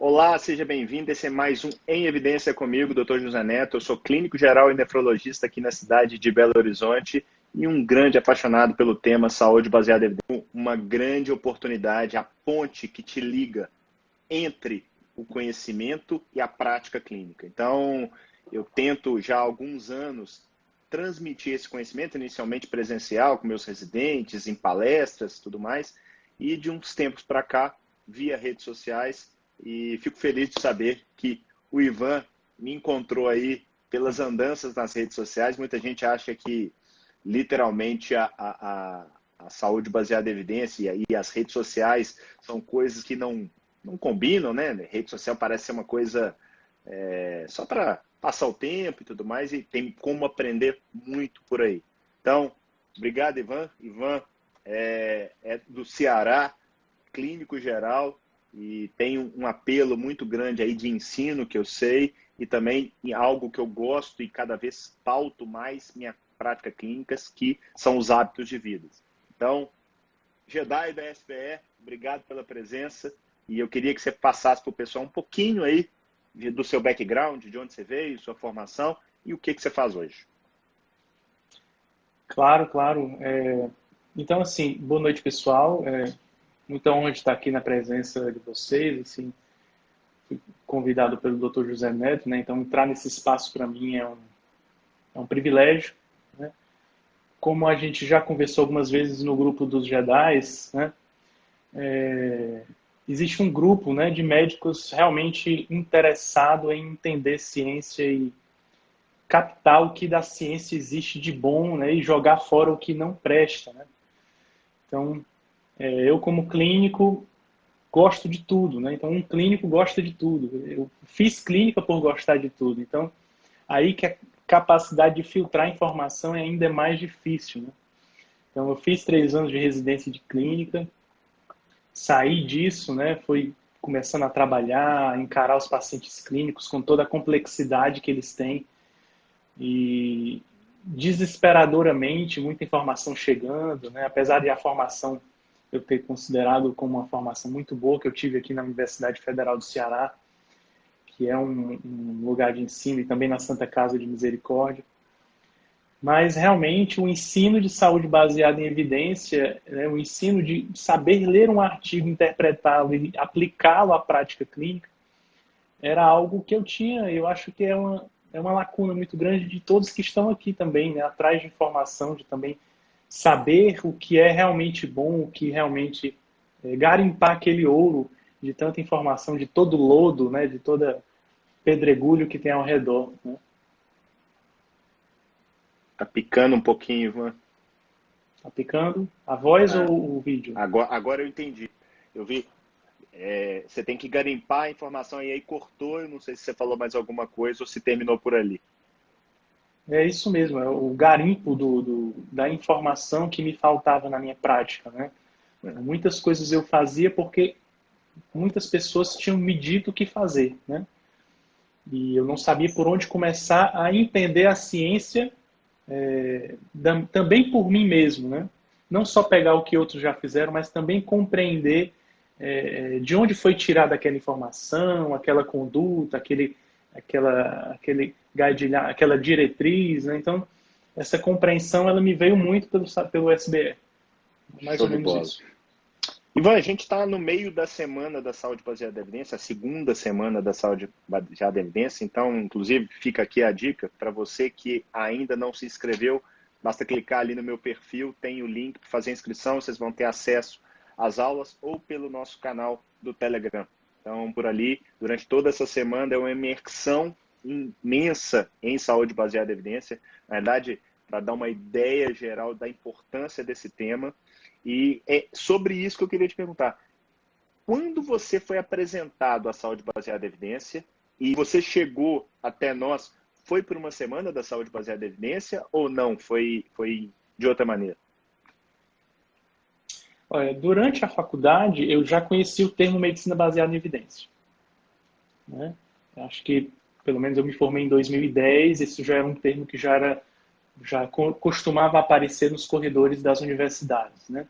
Olá, seja bem-vindo. Esse é mais um Em Evidência comigo, Dr. José Neto. Eu sou clínico geral e nefrologista aqui na cidade de Belo Horizonte e um grande apaixonado pelo tema saúde baseada em evidência. Uma grande oportunidade, a ponte que te liga entre o conhecimento e a prática clínica. Então, eu tento já há alguns anos transmitir esse conhecimento, inicialmente presencial, com meus residentes, em palestras e tudo mais, e de uns tempos para cá, via redes sociais, e fico feliz de saber que o Ivan me encontrou aí pelas andanças nas redes sociais. Muita gente acha que, literalmente, a saúde baseada em evidência e as redes sociais são coisas que não combinam, né? Rede social parece ser uma coisa só para passar o tempo e tudo mais, e tem como aprender muito por aí. Então, obrigado, Ivan. Ivan é do Ceará, clínico geral, e tem um apelo muito grande aí de ensino, que eu sei, e também em algo que eu gosto e cada vez pauto mais minha prática clínicas, que são os hábitos de vida. Então, Jedi da SPE, obrigado pela presença, e eu queria que você passasse para o pessoal um pouquinho aí do seu background, de onde você veio, sua formação e o que você faz hoje. Claro, claro. Então, assim, boa noite, pessoal. Muita honra de estar aqui na presença de vocês. Assim, fui convidado pelo Dr. José Neto, né? Então, entrar nesse espaço para mim é um privilégio, né? Como a gente já conversou algumas vezes no grupo dos Jedis, né? Existe um grupo, né, de médicos realmente interessado em entender ciência e captar o que da ciência existe de bom, né, e jogar fora o que não presta, né? Então, eu como clínico gosto de tudo, né? Então, um clínico gosta de tudo. Eu fiz clínica por gostar de tudo. Então, aí que a capacidade de filtrar informação é ainda mais difícil, né? Então, eu fiz 3 anos de residência de clínica, saí disso, né? Fui começando a trabalhar, encarar os pacientes clínicos com toda a complexidade que eles têm e desesperadoramente muita informação chegando, né? Apesar de a formação eu ter considerado como uma formação muito boa que eu tive aqui na Universidade Federal do Ceará, que é um lugar de ensino, e também na Santa Casa de Misericórdia. Mas realmente o ensino de saúde baseado em evidência, né, o ensino de saber ler um artigo, interpretá-lo e aplicá-lo à prática clínica, era algo que eu tinha, eu acho que é uma lacuna muito grande de todos que estão aqui também, né, atrás de informação, de também saber o que é realmente bom, o que realmente garimpar aquele ouro de tanta informação, de todo lodo, né, de toda pedregulho que tem ao redor, né? Tá picando um pouquinho, Ivan. Tá picando a voz Ah, ou o vídeo? agora eu entendi. Eu vi. Você tem que garimpar a informação e aí cortou. Eu não sei se você falou mais alguma coisa ou se terminou por ali. É isso mesmo, é o garimpo da informação que me faltava na minha prática, né? Muitas coisas eu fazia porque muitas pessoas tinham me dito o que fazer, né? E eu não sabia por onde começar a entender a ciência também por mim mesmo, né? Não só pegar o que outros já fizeram, mas também compreender de onde foi tirada aquela informação, aquela conduta, aquele guideline, aquela diretriz, né? Então, essa compreensão ela me veio muito pelo SBE. Mais Show ou de menos bola. isso. Ivan, a gente está no meio da semana da saúde baseada em evidência, a segunda semana da saúde baseada em evidência. Então, inclusive, fica aqui a dica para você que ainda não se inscreveu. Basta clicar ali no meu perfil, tem o link para fazer a inscrição. Vocês vão ter acesso às aulas ou pelo nosso canal do Telegram. Então, por ali, durante toda essa semana, é uma imersão imensa em saúde baseada em evidência. Na verdade, para dar uma ideia geral da importância desse tema. E é sobre isso que eu queria te perguntar. Quando você foi apresentado à saúde baseada em evidência e você chegou até nós, foi por uma semana da saúde baseada em evidência ou não? Foi de outra maneira? Olha, durante a faculdade, eu já conheci o termo medicina baseada em evidência, né? Acho que, pelo menos eu me formei em 2010, esse já era um termo que já costumava aparecer nos corredores das universidades, né?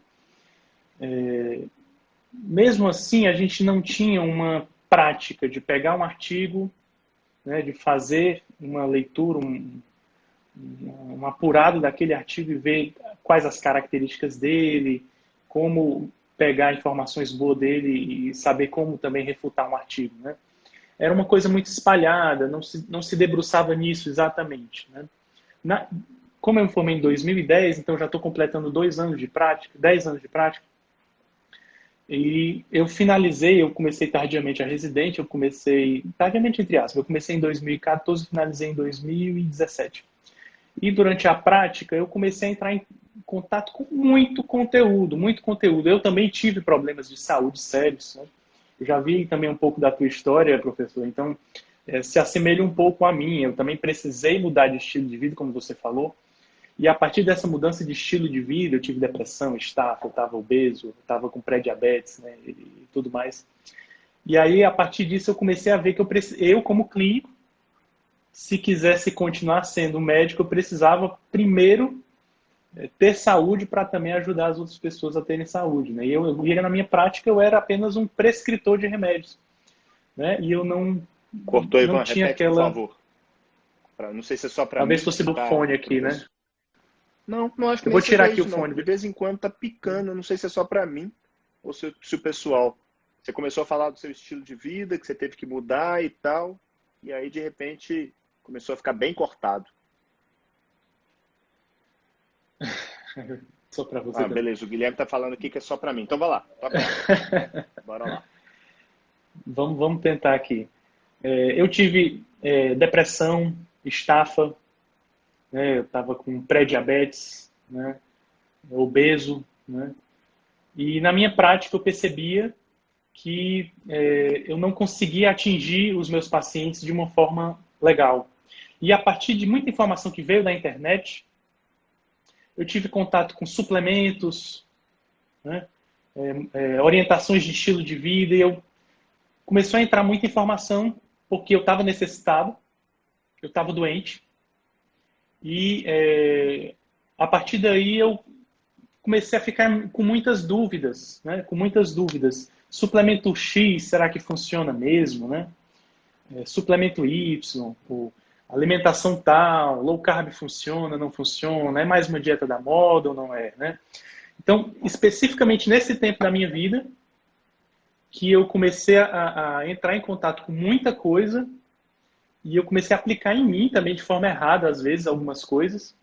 Mesmo assim, a gente não tinha prática de pegar um artigo, né, de fazer uma leitura, um apurado daquele artigo e ver quais as características dele, como pegar informações boas dele e saber como também refutar um artigo, né? Era uma coisa muito espalhada, não se debruçava nisso exatamente, né? Como eu me formei em 2010, então já estou completando 2 anos de prática, 10 anos de prática, e eu comecei tardiamente a residente, eu comecei, tardiamente entre aspas, eu comecei em 2014 e finalizei em 2017. E durante a prática, eu comecei a entrar em contato com muito conteúdo, muito conteúdo. Eu também tive problemas de saúde sérios, né? Eu já vi também um pouco da tua história, professor, então se assemelha um pouco a mim. Eu também precisei mudar de estilo de vida, como você falou, e a partir dessa mudança de estilo de vida, eu tive depressão, estafa, eu estava obeso, eu estava com pré-diabetes, né, e tudo mais. E aí, a partir disso, eu comecei a ver que eu como clínico, se quisesse continuar sendo médico, eu precisava primeiro ter saúde para também ajudar as outras pessoas a terem saúde, né? E eu via na minha prática, eu era apenas um prescritor de remédios, né? E eu Cortou, não Ivan, tinha repete, por aquela... favor. Não sei se é só para Talvez mim fosse que do tá. fone aqui, né? Não, não acho que Eu nem vou tirar seja aqui o isso, não. fone. De vez em quando tá picando, não sei se é só para mim ou se o pessoal. Você começou a falar do seu estilo de vida, que você teve que mudar e tal, e aí de repente começou a ficar bem cortado. Só para você Ah, também. beleza, o Guilherme tá falando aqui que é só para mim. Então vai lá, toca lá. Bora lá. Vamos tentar aqui. Eu tive depressão, estafa, né? Eu estava com pré-diabetes, né? Obeso, né? E na minha prática eu percebia que eu não conseguia atingir os meus pacientes de uma forma legal. E a partir de muita informação que veio da internet, eu tive contato com suplementos, né? Orientações de estilo de vida, e eu começou a entrar muita informação porque eu estava necessitado, eu estava doente, e a partir daí eu comecei a ficar com muitas dúvidas, né? Com muitas dúvidas. Suplemento X, será que funciona mesmo, né? Suplemento Y, alimentação tal, low carb funciona, não funciona, é mais uma dieta da moda ou não é, né? Então, especificamente nesse tempo da minha vida, que eu comecei a entrar em contato com muita coisa e eu comecei a aplicar em mim também de forma errada, às vezes, algumas coisas.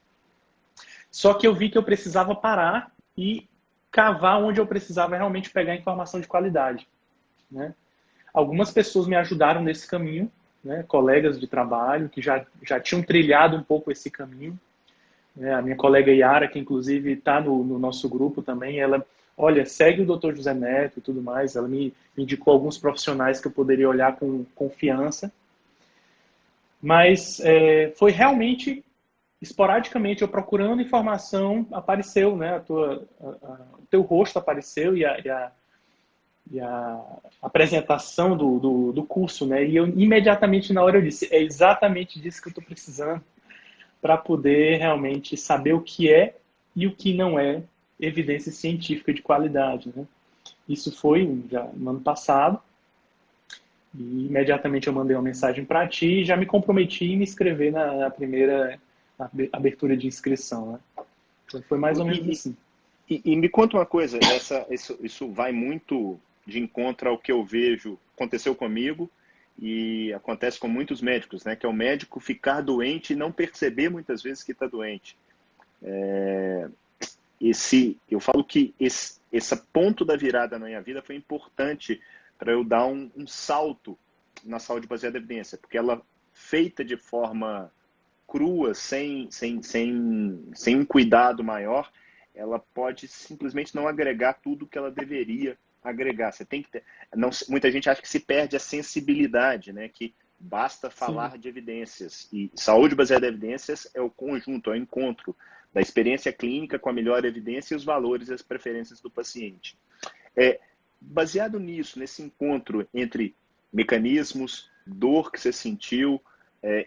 Só que eu vi que eu precisava parar e cavar onde eu precisava realmente pegar informação de qualidade, né? Algumas pessoas me ajudaram nesse caminho, né? Colegas de trabalho que já tinham trilhado um pouco esse caminho. A minha colega Yara, que inclusive está no nosso grupo também, ela, olha, segue o Dr. José Neto e tudo mais, ela me indicou alguns profissionais que eu poderia olhar com confiança, mas foi realmente, esporadicamente, eu procurando informação, apareceu, né, o teu rosto apareceu e a apresentação do curso, né, e eu imediatamente na hora eu disse, é exatamente disso que eu estou precisando, para poder realmente saber o que é e o que não é evidência científica de qualidade, né? Isso foi já no ano passado e imediatamente eu mandei uma mensagem para ti e já me comprometi em me inscrever na primeira abertura de inscrição, né? Então foi mais ou menos E, assim. e me conta uma coisa, isso vai muito de encontro ao que eu vejo, aconteceu comigo e acontece com muitos médicos, né? Que é o médico ficar doente e não perceber muitas vezes que está doente. Eu falo que esse ponto da virada na minha vida foi importante para eu dar um salto na saúde baseada em evidência, porque ela feita de forma crua, sem um cuidado maior, ela pode simplesmente não agregar tudo que ela deveria agregar. Você tem que ter, não, muita gente acha que se perde a sensibilidade, né? Que basta Sim. falar de evidências. E saúde baseada em evidências é o conjunto, é o encontro da experiência clínica com a melhor evidência e os valores e as preferências do paciente. Baseado nisso, nesse encontro entre mecanismos, dor que você sentiu,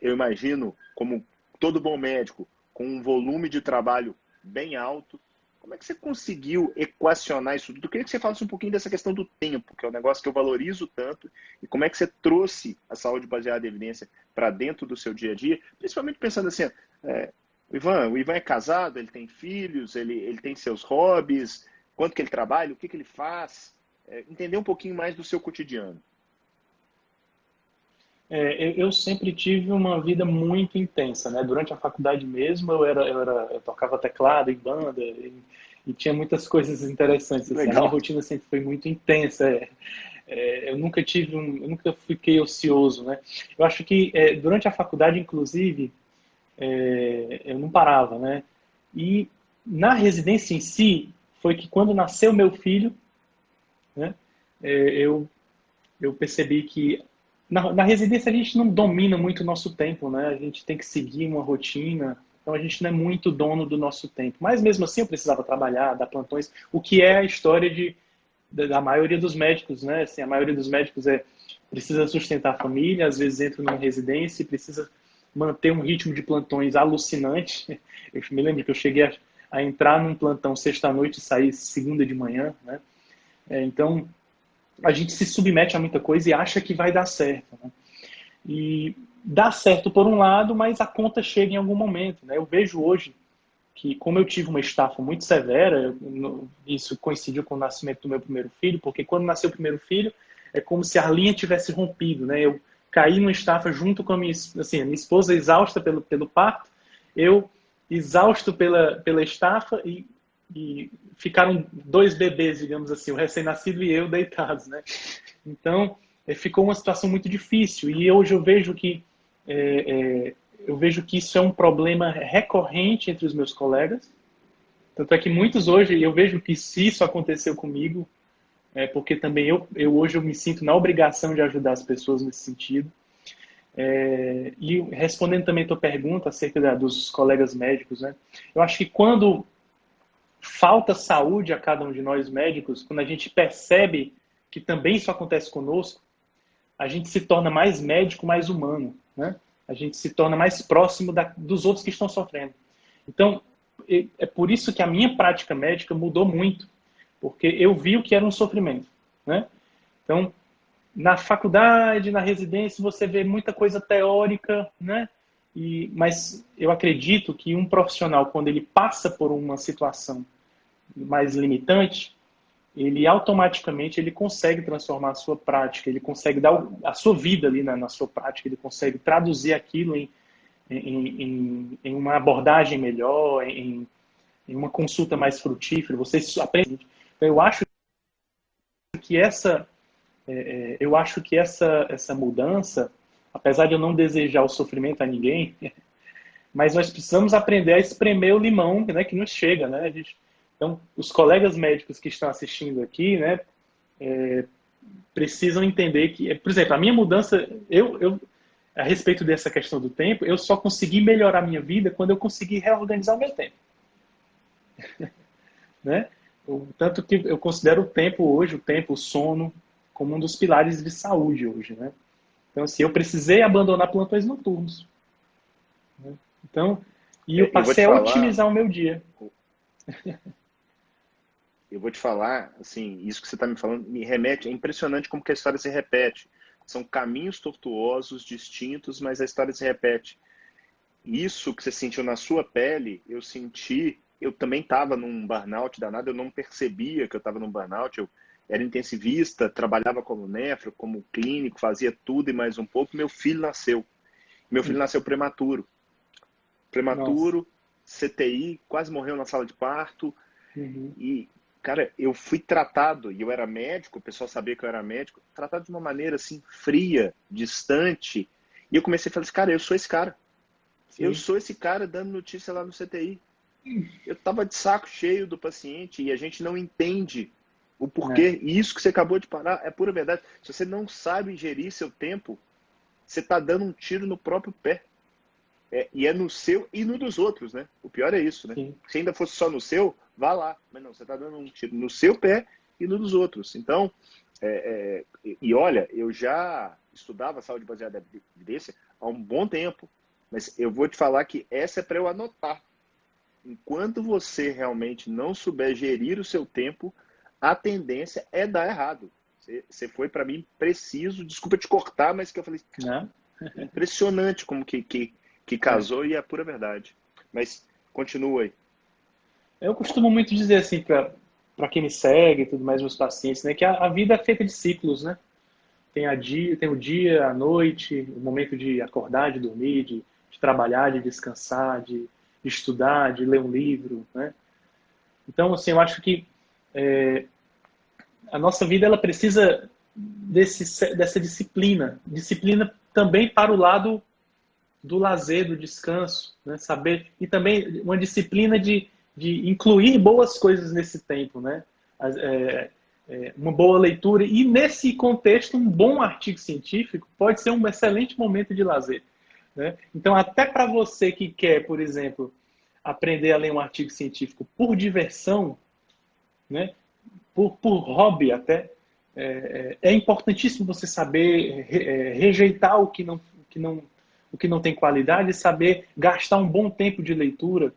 eu imagino, como todo bom médico, com um volume de trabalho bem alto, Como é que você conseguiu equacionar isso tudo? Eu queria que você falasse um pouquinho dessa questão do tempo, que é um negócio que eu valorizo tanto, e como é que você trouxe a saúde baseada em evidência para dentro do seu dia a dia, principalmente pensando assim, é, o Ivan é casado, ele tem filhos, ele tem seus hobbies, quanto que ele trabalha, o que ele faz, entender um pouquinho mais do seu cotidiano. Eu sempre tive uma vida muito intensa, né? Durante a faculdade mesmo, eu tocava teclado em banda e tinha muitas coisas interessantes. Assim. A minha Legal. rotina sempre foi muito intensa. Eu nunca fiquei ocioso, né? Eu acho que durante a faculdade, inclusive, eu não parava, né? E na residência em si, foi que quando nasceu meu filho, né? É, eu eu percebi que na residência a gente não domina muito o nosso tempo, né? A gente tem que seguir uma rotina, então a gente não é muito dono do nosso tempo. Mas mesmo assim eu precisava trabalhar, dar plantões, o que é a história da maioria dos médicos, né? Assim, a maioria dos médicos precisa sustentar a família, às vezes entra numa residência e precisa manter um ritmo de plantões alucinante. Eu me lembro que eu cheguei a entrar num plantão sexta-noite e sair segunda de manhã, né? Então, a gente se submete a muita coisa e acha que vai dar certo. Né? E dá certo por um lado, mas a conta chega em algum momento. Né? Eu vejo hoje que, como eu tive uma estafa muito severa, isso coincidiu com o nascimento do meu primeiro filho, porque quando nasceu o primeiro filho, é como se a linha tivesse rompido. Né? Eu caí numa estafa junto com a minha esposa exausta pelo parto, eu exausto pela estafa e ficaram dois bebês, digamos assim, o recém-nascido e eu deitados, né? Então, ficou uma situação muito difícil. E hoje eu vejo que isso é um problema recorrente entre os meus colegas. Tanto é que muitos hoje, eu vejo que se isso aconteceu comigo, porque também hoje eu me sinto na obrigação de ajudar as pessoas nesse sentido. E respondendo também a tua pergunta acerca dos colegas médicos, né? Eu acho que quando falta saúde a cada um de nós médicos, quando a gente percebe que também isso acontece conosco, a gente se torna mais médico, mais humano, né? A gente se torna mais próximo dos outros que estão sofrendo. Então, é por isso que a minha prática médica mudou muito, porque eu vi o que era um sofrimento, né? Então, na faculdade, na residência, você vê muita coisa teórica, né? Mas eu acredito que um profissional, quando ele passa por uma situação mais limitante, ele automaticamente ele consegue transformar a sua prática, ele consegue dar a sua vida ali na sua prática, ele consegue traduzir aquilo em uma abordagem melhor, em uma consulta mais frutífera, você aprende. Então, que essa, essa mudança, apesar de eu não desejar o sofrimento a ninguém, mas nós precisamos aprender a espremer o limão, né, que nos chega, né? Então, os colegas médicos que estão assistindo aqui, né, precisam entender que, por exemplo, a minha mudança, a respeito dessa questão do tempo, eu só consegui melhorar a minha vida quando eu consegui reorganizar o meu tempo, né? Tanto que eu considero o tempo hoje, o sono, como um dos pilares de saúde hoje, né? Então, assim, eu precisei abandonar plantões noturnos, né? Então, e eu Eu vou te passei a falar, otimizar o meu dia. assim, isso que você está me falando me remete, é impressionante como que a história se repete. São caminhos tortuosos, distintos, mas a história se repete. Isso que você sentiu na sua pele, eu senti, eu também estava num burnout danado, eu não percebia que eu estava num burnout, eu era intensivista, trabalhava como nefro, como clínico, fazia tudo e mais um pouco, meu filho nasceu. Meu filho nasceu prematuro. Nossa. Prematuro, CTI, quase morreu na sala de parto, Uhum. e, cara, eu fui tratado, e eu era médico, o pessoal sabia que eu era médico, tratado de uma maneira assim, fria, distante. E eu comecei a falar assim, cara, eu sou esse cara. Eu Sim. sou esse cara dando notícia lá no CTI. Eu tava de saco cheio do paciente e a gente não entende o É. porquê. E isso que você acabou de parar é pura verdade. Se você não sabe gerir seu tempo, você tá dando um tiro no próprio pé. E é no seu e no dos outros, né? O pior é isso, né? Sim. Se ainda fosse só no seu, vá lá. Mas não, você está dando um tiro no seu pé e no dos outros. Então, e olha, eu já estudava saúde baseada em evidência há um bom tempo. Mas eu vou te falar que essa é para eu anotar. enquanto você realmente não souber gerir o seu tempo, a tendência é dar errado. Você foi, para mim, preciso. Desculpa te cortar, mas que eu falei, Né? impressionante como que É. casou e é a pura verdade. Mas continua aí. Eu costumo muito dizer assim para quem me segue e tudo mais, meus pacientes, né, que a vida é feita de ciclos, né? Tem o dia, a noite, o momento de acordar, de dormir, de trabalhar, de descansar, de estudar, de ler um livro, né? Então, assim, eu acho que a nossa vida ela precisa dessa disciplina, disciplina também para o lado do lazer, do descanso, né? Saber e também uma disciplina de incluir boas coisas nesse tempo, né? Uma boa leitura e nesse contexto um bom artigo científico pode ser um excelente momento de lazer, né? Então até para você que quer, por exemplo, aprender a ler um artigo científico por diversão, né? Por hobby até, é importantíssimo você saber rejeitar o que não tem qualidade e saber gastar um bom tempo de leitura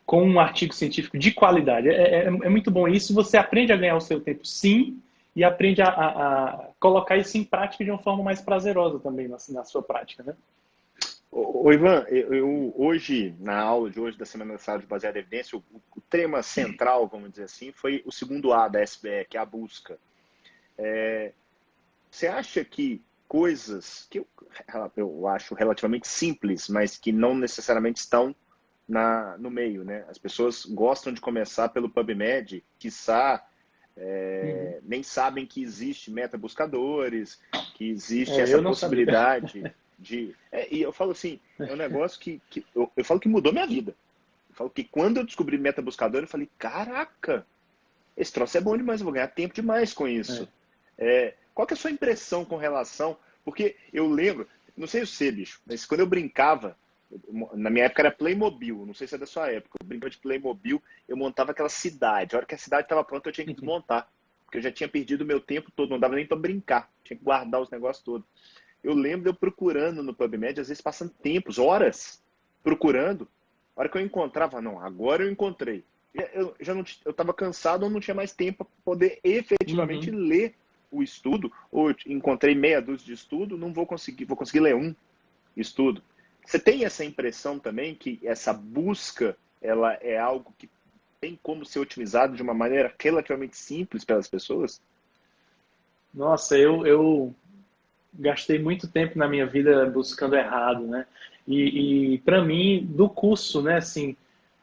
com um artigo científico de qualidade. É muito bom isso. Você aprende a ganhar o seu tempo, sim, e aprende a colocar isso em prática de uma forma mais prazerosa também na sua prática, né? Ô, Ivan, hoje, na aula de hoje da Semana da Saúde Baseada em Evidência, o tema central, vamos dizer assim, foi o segundo A da SBE, que é a busca. Você acha que coisas que eu acho relativamente simples, mas que não necessariamente estão no meio, né? As pessoas gostam de começar pelo PubMed, quiçá Uhum. nem sabem que existe metabuscadores, que existe essa Eu não sabia. possibilidade de... e eu falo assim, é um negócio que eu falo que mudou minha vida. Eu falo que quando eu descobri metabuscador, eu falei, caraca, esse troço é bom demais, eu vou ganhar tempo demais com isso. Qual que é a sua impressão com relação... Porque eu lembro, não sei você, bicho, mas quando eu brincava, na minha época era Playmobil, não sei se é da sua época, eu brincava de Playmobil, eu montava aquela cidade. A hora que a cidade estava pronta, eu tinha que desmontar, porque eu já tinha perdido o meu tempo todo, não dava nem para brincar, tinha que guardar os negócios todos. Eu lembro de eu procurando no PubMed, às vezes passando tempos, horas, procurando. A hora que eu encontrava, não, agora eu encontrei. Eu já não, eu estava cansado, eu não tinha mais tempo para poder efetivamente Uhum. ler o estudo, ou encontrei meia dúzia de estudo, não vou conseguir ler um estudo. Você tem essa impressão também que essa busca ela é algo que tem como ser otimizado de uma maneira relativamente simples pelas pessoas? Nossa, eu gastei muito tempo na minha vida buscando errado, né? E para mim, do curso, né, assim,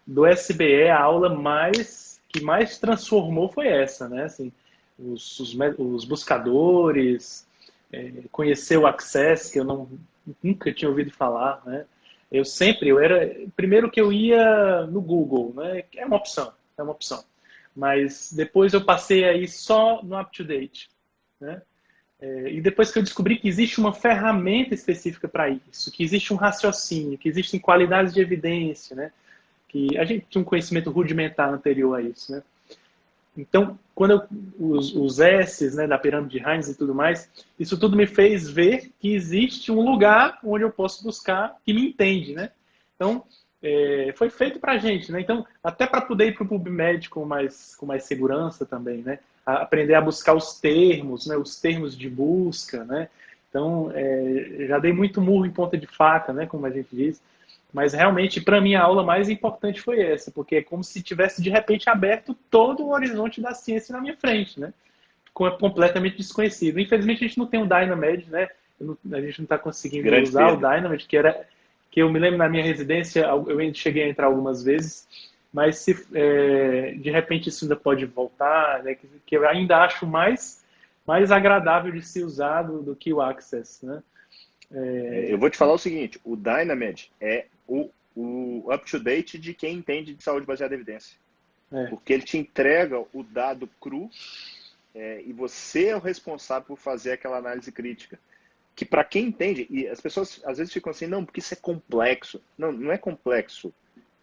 do SBE, a aula que mais transformou foi essa, né? Assim, os buscadores, conhecer o Access, que eu nunca tinha ouvido falar, né? Primeiro que eu ia no Google, né? Que é uma opção. Mas depois eu passei aí só no UpToDate, né? E depois que eu descobri que existe uma ferramenta específica para isso, que existe um raciocínio, que existem qualidades de evidência, né? Que a gente tinha um conhecimento rudimentar anterior a isso, né? Então, os S's, né, da pirâmide de Heinz e tudo mais, isso tudo me fez ver que existe um lugar onde eu posso buscar que me entende, né? Então, foi feito para a gente, né? Então, até para poder ir para o PubMed com mais segurança também, né? Aprender a buscar os termos, né? Os termos de busca, né? Então, já dei muito murro em ponta de faca, né? Como a gente diz. Mas realmente, para mim, a aula mais importante foi essa, porque é como se tivesse de repente aberto todo o horizonte da ciência na minha frente, né? Completamente desconhecido. Infelizmente, a gente não tem um Dynamed, né? A gente não está conseguindo Grande usar o perda. Dynamed, que eu me lembro na minha residência, eu cheguei a entrar algumas vezes, mas se de repente isso ainda pode voltar, né? Que eu ainda acho mais agradável de se usar do que o Access, né? Eu vou te falar o seguinte, o Dynamed é o up-to-date de quem entende de saúde baseada em evidência. É, Porque ele te entrega o dado cru e você é o responsável por fazer aquela análise crítica. Que para quem entende, e as pessoas às vezes ficam assim, não, porque isso é complexo. Não, não é complexo.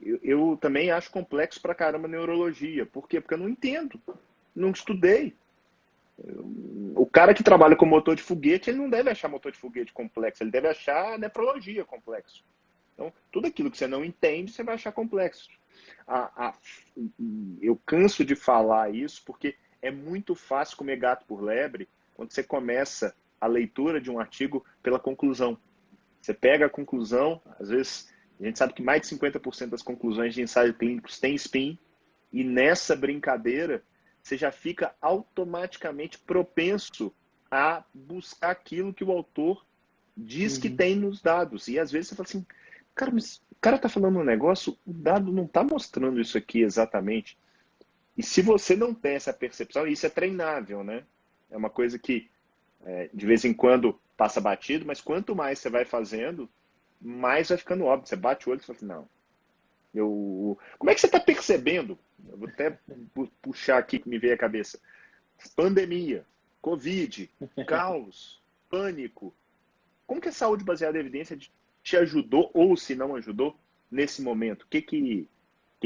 Eu também acho complexo pra caramba neurologia. Por quê? Porque eu não entendo. Não estudei. O cara que trabalha com motor de foguete, ele não deve achar motor de foguete complexo, ele deve achar nefrologia complexo. Então, tudo aquilo que você não entende, você vai achar complexo. A, a, eu canso de falar isso porque é muito fácil comer gato por lebre quando você começa a leitura de um artigo pela conclusão. Você pega a conclusão, às vezes a gente sabe que mais de 50% das conclusões de ensaios clínicos têm spin, e nessa brincadeira você já fica automaticamente propenso a buscar aquilo que o autor diz que tem nos dados. E às vezes você fala assim, cara, mas o cara está falando um negócio, o dado não está mostrando isso aqui exatamente. E se você não tem essa percepção, isso é treinável, né? É uma coisa que de vez em quando passa batido, mas quanto mais você vai fazendo, mais vai ficando óbvio. Você bate o olho e fala assim, não. Como é que você está percebendo? Eu vou até puxar aqui que me veio a cabeça. Pandemia, Covid, caos, pânico. Como que a saúde baseada em evidência te ajudou, ou se não ajudou, nesse momento? O que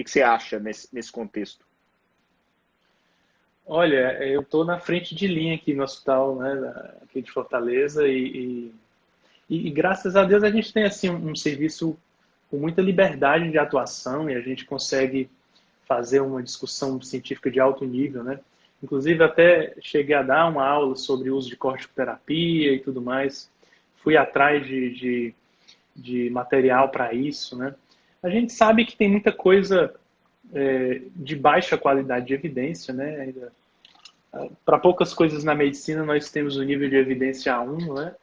você acha nesse contexto? Olha, eu estou na frente de linha aqui no hospital, né, aqui de Fortaleza, e graças a Deus a gente tem assim um serviço com muita liberdade de atuação e a gente consegue fazer uma discussão científica de alto nível, né? Inclusive até cheguei a dar uma aula sobre o uso de corticoterapia e tudo mais. Fui atrás de material para isso, né? A gente sabe que tem muita coisa de baixa qualidade de evidência, né? Para poucas coisas na medicina nós temos o nível de evidência A1, né?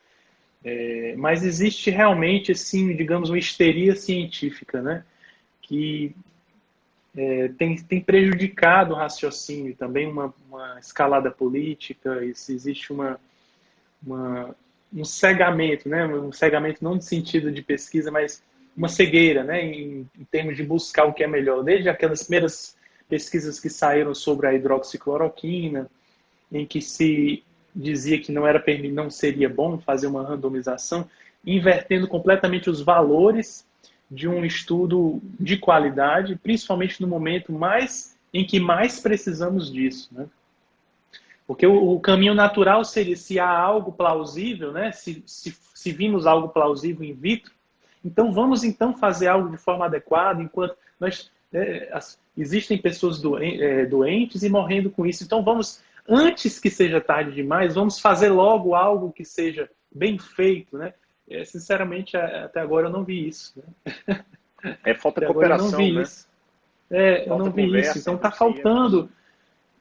Mas existe realmente, assim, digamos, uma histeria científica, né? Que tem prejudicado o raciocínio, também uma escalada política, existe um cegamento, né? Um cegamento não no sentido de pesquisa, mas uma cegueira, né? Em termos de buscar o que é melhor. Desde aquelas primeiras pesquisas que saíram sobre a hidroxicloroquina, em que se dizia que não seria bom fazer uma randomização, invertendo completamente os valores de um estudo de qualidade, principalmente no momento em que mais precisamos disso, né? Porque o caminho natural seria, se há algo plausível, né? Se vimos algo plausível in vitro, então vamos então fazer algo de forma adequada, enquanto existem pessoas doentes e morrendo com isso. Então vamos, antes que seja tarde demais, vamos fazer logo algo que seja bem feito, né? Sinceramente, até agora eu não vi isso, né? É falta de Até agora eu não cooperação, vi né? isso. Eu Falta não vi isso. conversa Então entre está os centros. faltando,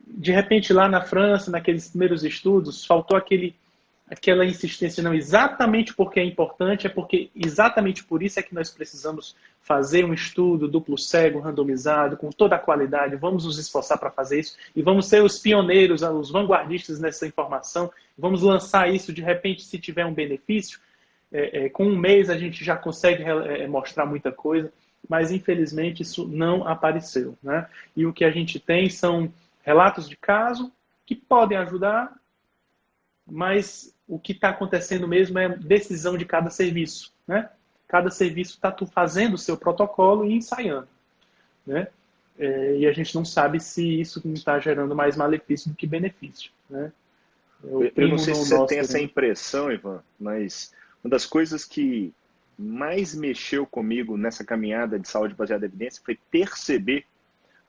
de repente lá na França, naqueles primeiros estudos, faltou aquela insistência, não, exatamente porque é importante, é porque exatamente por isso é que nós precisamos fazer um estudo duplo cego, randomizado, com toda a qualidade, vamos nos esforçar para fazer isso, e vamos ser os pioneiros, os vanguardistas nessa informação, vamos lançar isso, de repente, se tiver um benefício, com um mês a gente já consegue mostrar muita coisa, mas infelizmente isso não apareceu, né? E o que a gente tem são relatos de caso que podem ajudar, mas o que está acontecendo mesmo é decisão de cada serviço, né? Cada serviço está fazendo o seu protocolo e ensaiando, né? E a gente não sabe se isso não está gerando mais malefício do que benefício, né? O Eu não primo sei se no você tem nosso, essa né? impressão, Ivan, mas uma das coisas que mais mexeu comigo nessa caminhada de saúde baseada em evidência foi perceber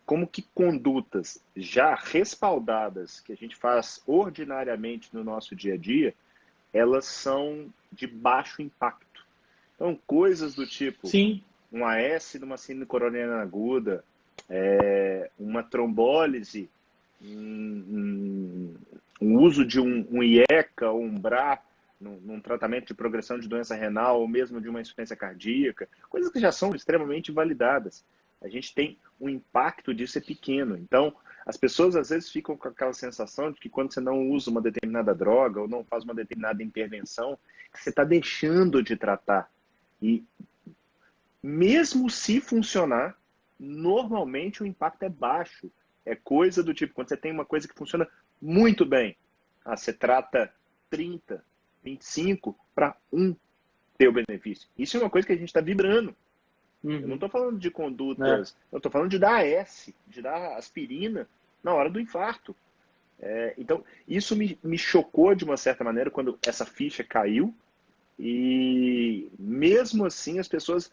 como que condutas já respaldadas, que a gente faz ordinariamente no nosso dia a dia, elas são de baixo impacto. Então, coisas do tipo Sim, um AS numa síndrome coronariana aguda, uma trombólise, um uso de um IECA ou um BRA num tratamento de progressão de doença renal ou mesmo de uma insuficiência cardíaca, coisas que já são extremamente validadas. A gente tem um impacto disso é pequeno. Então, as pessoas às vezes ficam com aquela sensação de que quando você não usa uma determinada droga ou não faz uma determinada intervenção, que você está deixando de tratar. E mesmo se funcionar, normalmente o impacto é baixo. É coisa do tipo, quando você tem uma coisa que funciona muito bem, você trata 30, 25 para um ter o benefício. Isso é uma coisa que a gente está vibrando. Eu não estou falando de né? condutas, eu estou falando de dar AS, de dar aspirina na hora do infarto. Então, isso me chocou de uma certa maneira quando essa ficha caiu, e mesmo assim as pessoas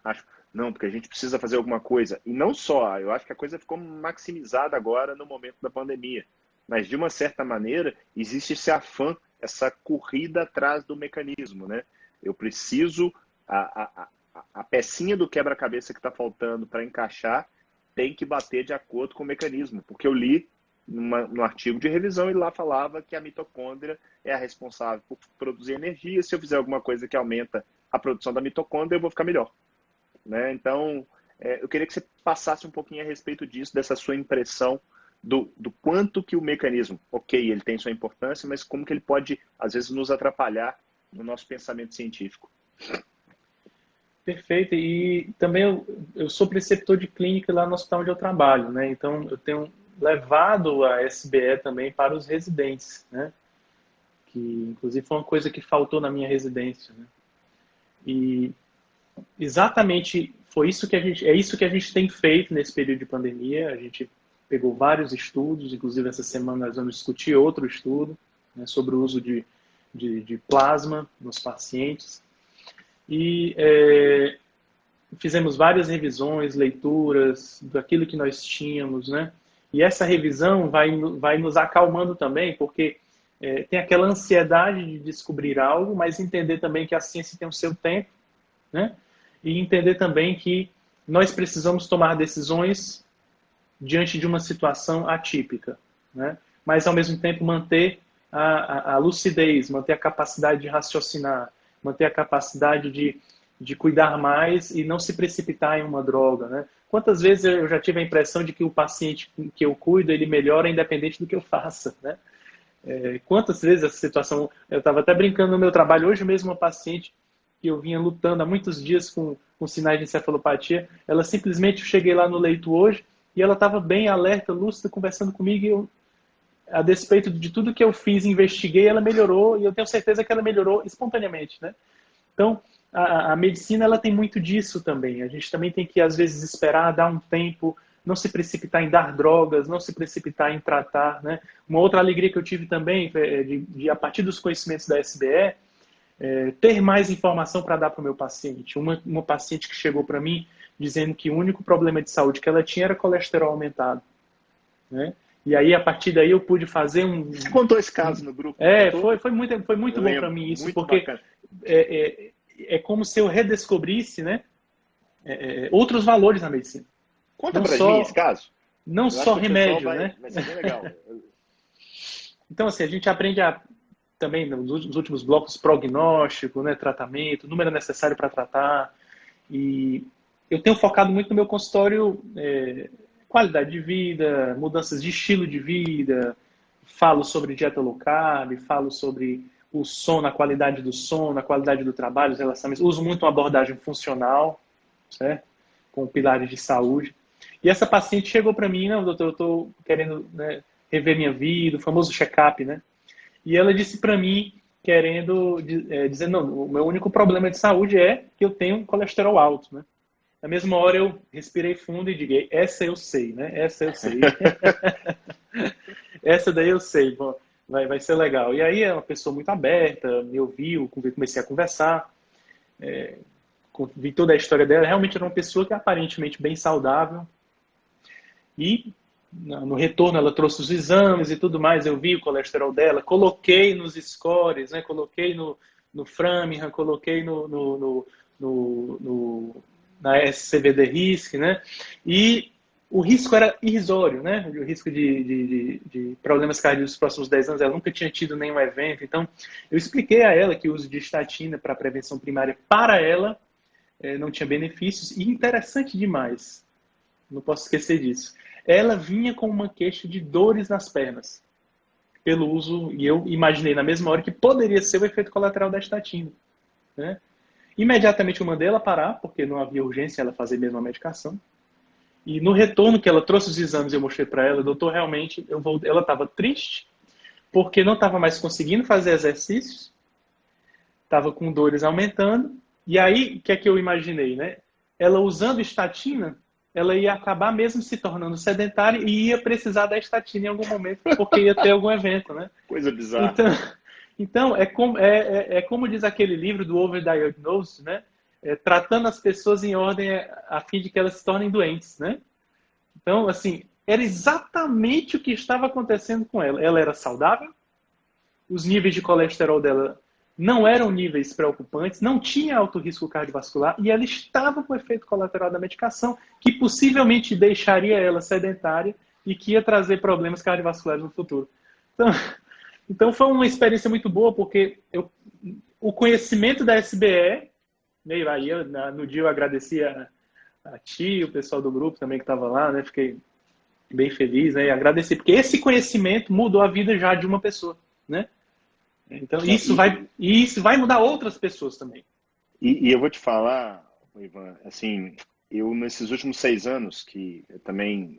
acho, não, porque a gente precisa fazer alguma coisa. E não só, eu acho que a coisa ficou maximizada agora no momento da pandemia. Mas, de uma certa maneira, existe esse afã, essa corrida atrás do mecanismo, né? Eu preciso, a pecinha do quebra-cabeça que está faltando para encaixar tem que bater de acordo com o mecanismo. Porque eu li no artigo de revisão, ele lá falava que a mitocôndria é a responsável por produzir energia. Se eu fizer alguma coisa que aumenta a produção da mitocôndria, eu vou ficar melhor, né? Então, eu queria que você passasse um pouquinho a respeito disso, dessa sua impressão do quanto que o mecanismo, ok, ele tem sua importância, mas como que ele pode, às vezes, nos atrapalhar no nosso pensamento científico. Perfeito. E também eu sou preceptor de clínica lá no hospital onde eu trabalho, né? Então, eu tenho levado a SBE também para os residentes, né? Que, inclusive, foi uma coisa que faltou na minha residência, né? E exatamente foi isso que é isso que a gente tem feito nesse período de pandemia. A gente pegou vários estudos, inclusive essa semana nós vamos discutir outro estudo, né, sobre o uso de plasma nos pacientes. E fizemos várias revisões, leituras daquilo que nós tínhamos, né? E essa revisão vai nos acalmando também, porque tem aquela ansiedade de descobrir algo, mas entender também que a ciência tem o seu tempo, né? E entender também que nós precisamos tomar decisões diante de uma situação atípica, né? Mas, ao mesmo tempo, manter a lucidez, manter a capacidade de raciocinar, manter a capacidade de cuidar mais e não se precipitar em uma droga, né? Quantas vezes eu já tive a impressão de que o paciente que eu cuido, ele melhora independente do que eu faça, né? Quantas vezes essa situação... Eu estava até brincando no meu trabalho, hoje mesmo uma paciente que eu vinha lutando há muitos dias com sinais de encefalopatia, ela simplesmente, eu cheguei lá no leito hoje, e ela estava bem alerta, lúcida, conversando comigo, e eu, a despeito de tudo que eu fiz, investiguei, ela melhorou, e eu tenho certeza que ela melhorou espontaneamente, né? Então, a medicina, ela tem muito disso também. A gente também tem que, às vezes, esperar, dar um tempo, não se precipitar em dar drogas, não se precipitar em tratar, né? Uma outra alegria que eu tive também, a partir dos conhecimentos da SBE, ter mais informação para dar para o meu paciente. Uma paciente que chegou para mim dizendo que o único problema de saúde que ela tinha era colesterol aumentado, né? E aí, a partir daí, eu pude fazer Você contou esse caso no grupo? Foi muito bom para mim isso, muito porque bacana. É como se eu redescobrisse, né, outros valores na medicina. Conta pra mim esse caso. Não só remédio, vai, né? vai ser bem legal. Então, assim, a gente aprende também nos últimos blocos prognóstico, né, tratamento, número necessário para tratar. E eu tenho focado muito no meu consultório qualidade de vida, mudanças de estilo de vida, falo sobre dieta low carb, falo sobre o sono, a qualidade do sono, a qualidade do trabalho, os relacionamentos. Uso muito uma abordagem funcional, certo? Com pilares de saúde. E essa paciente chegou para mim, não, doutor, eu estou querendo, né, rever minha vida, o famoso check-up, né? E ela disse para mim, dizendo, não, o meu único problema de saúde é que eu tenho colesterol alto, né? Na mesma hora eu respirei fundo e digo, essa eu sei, né? Essa eu sei. Essa daí eu sei, bom, vai ser legal. E aí é uma pessoa muito aberta, me ouviu, comecei a conversar, vi toda a história dela. Realmente era uma pessoa que é aparentemente bem saudável. E no retorno ela trouxe os exames e tudo mais, eu vi o colesterol dela, coloquei nos scores, né? Coloquei no Framingham, coloquei na SCVD Risk, né? E o risco era irrisório, né? O risco de problemas cardíacos nos próximos 10 anos, ela nunca tinha tido nenhum evento. Então, eu expliquei a ela que o uso de estatina para prevenção primária, para ela, não tinha benefícios. E interessante demais, não posso esquecer disso, ela vinha com uma queixa de dores nas pernas, pelo uso, e eu imaginei na mesma hora que poderia ser o efeito colateral da estatina, né? Imediatamente eu mandei ela parar, porque não havia urgência ela fazer mesmo a medicação. E no retorno que ela trouxe os exames, eu mostrei para ela, doutor, realmente, ela estava triste, porque não estava mais conseguindo fazer exercícios, estava com dores aumentando, e aí, o que é que eu imaginei, né? Ela usando estatina, ela ia acabar mesmo se tornando sedentária e ia precisar da estatina em algum momento, porque ia ter algum evento, né? Coisa bizarra. Então é como diz aquele livro do Overdiagnosis, né? tratando as pessoas em ordem a fim de que elas se tornem doentes, né? Então, assim, era exatamente o que estava acontecendo com ela. Ela era saudável, os níveis de colesterol dela não eram níveis preocupantes, não tinha alto risco cardiovascular e ela estava com o efeito colateral da medicação, que possivelmente deixaria ela sedentária e que ia trazer problemas cardiovasculares no futuro. Então foi uma experiência muito boa, porque o conhecimento da SBE, né, aí no dia eu agradeci a ti, o pessoal do grupo também que estava lá, né, fiquei bem feliz, né, e agradeci, porque esse conhecimento mudou a vida já de uma pessoa, né? Então isso vai mudar outras pessoas também. E eu vou te falar, Ivan, assim, eu nesses últimos 6 anos que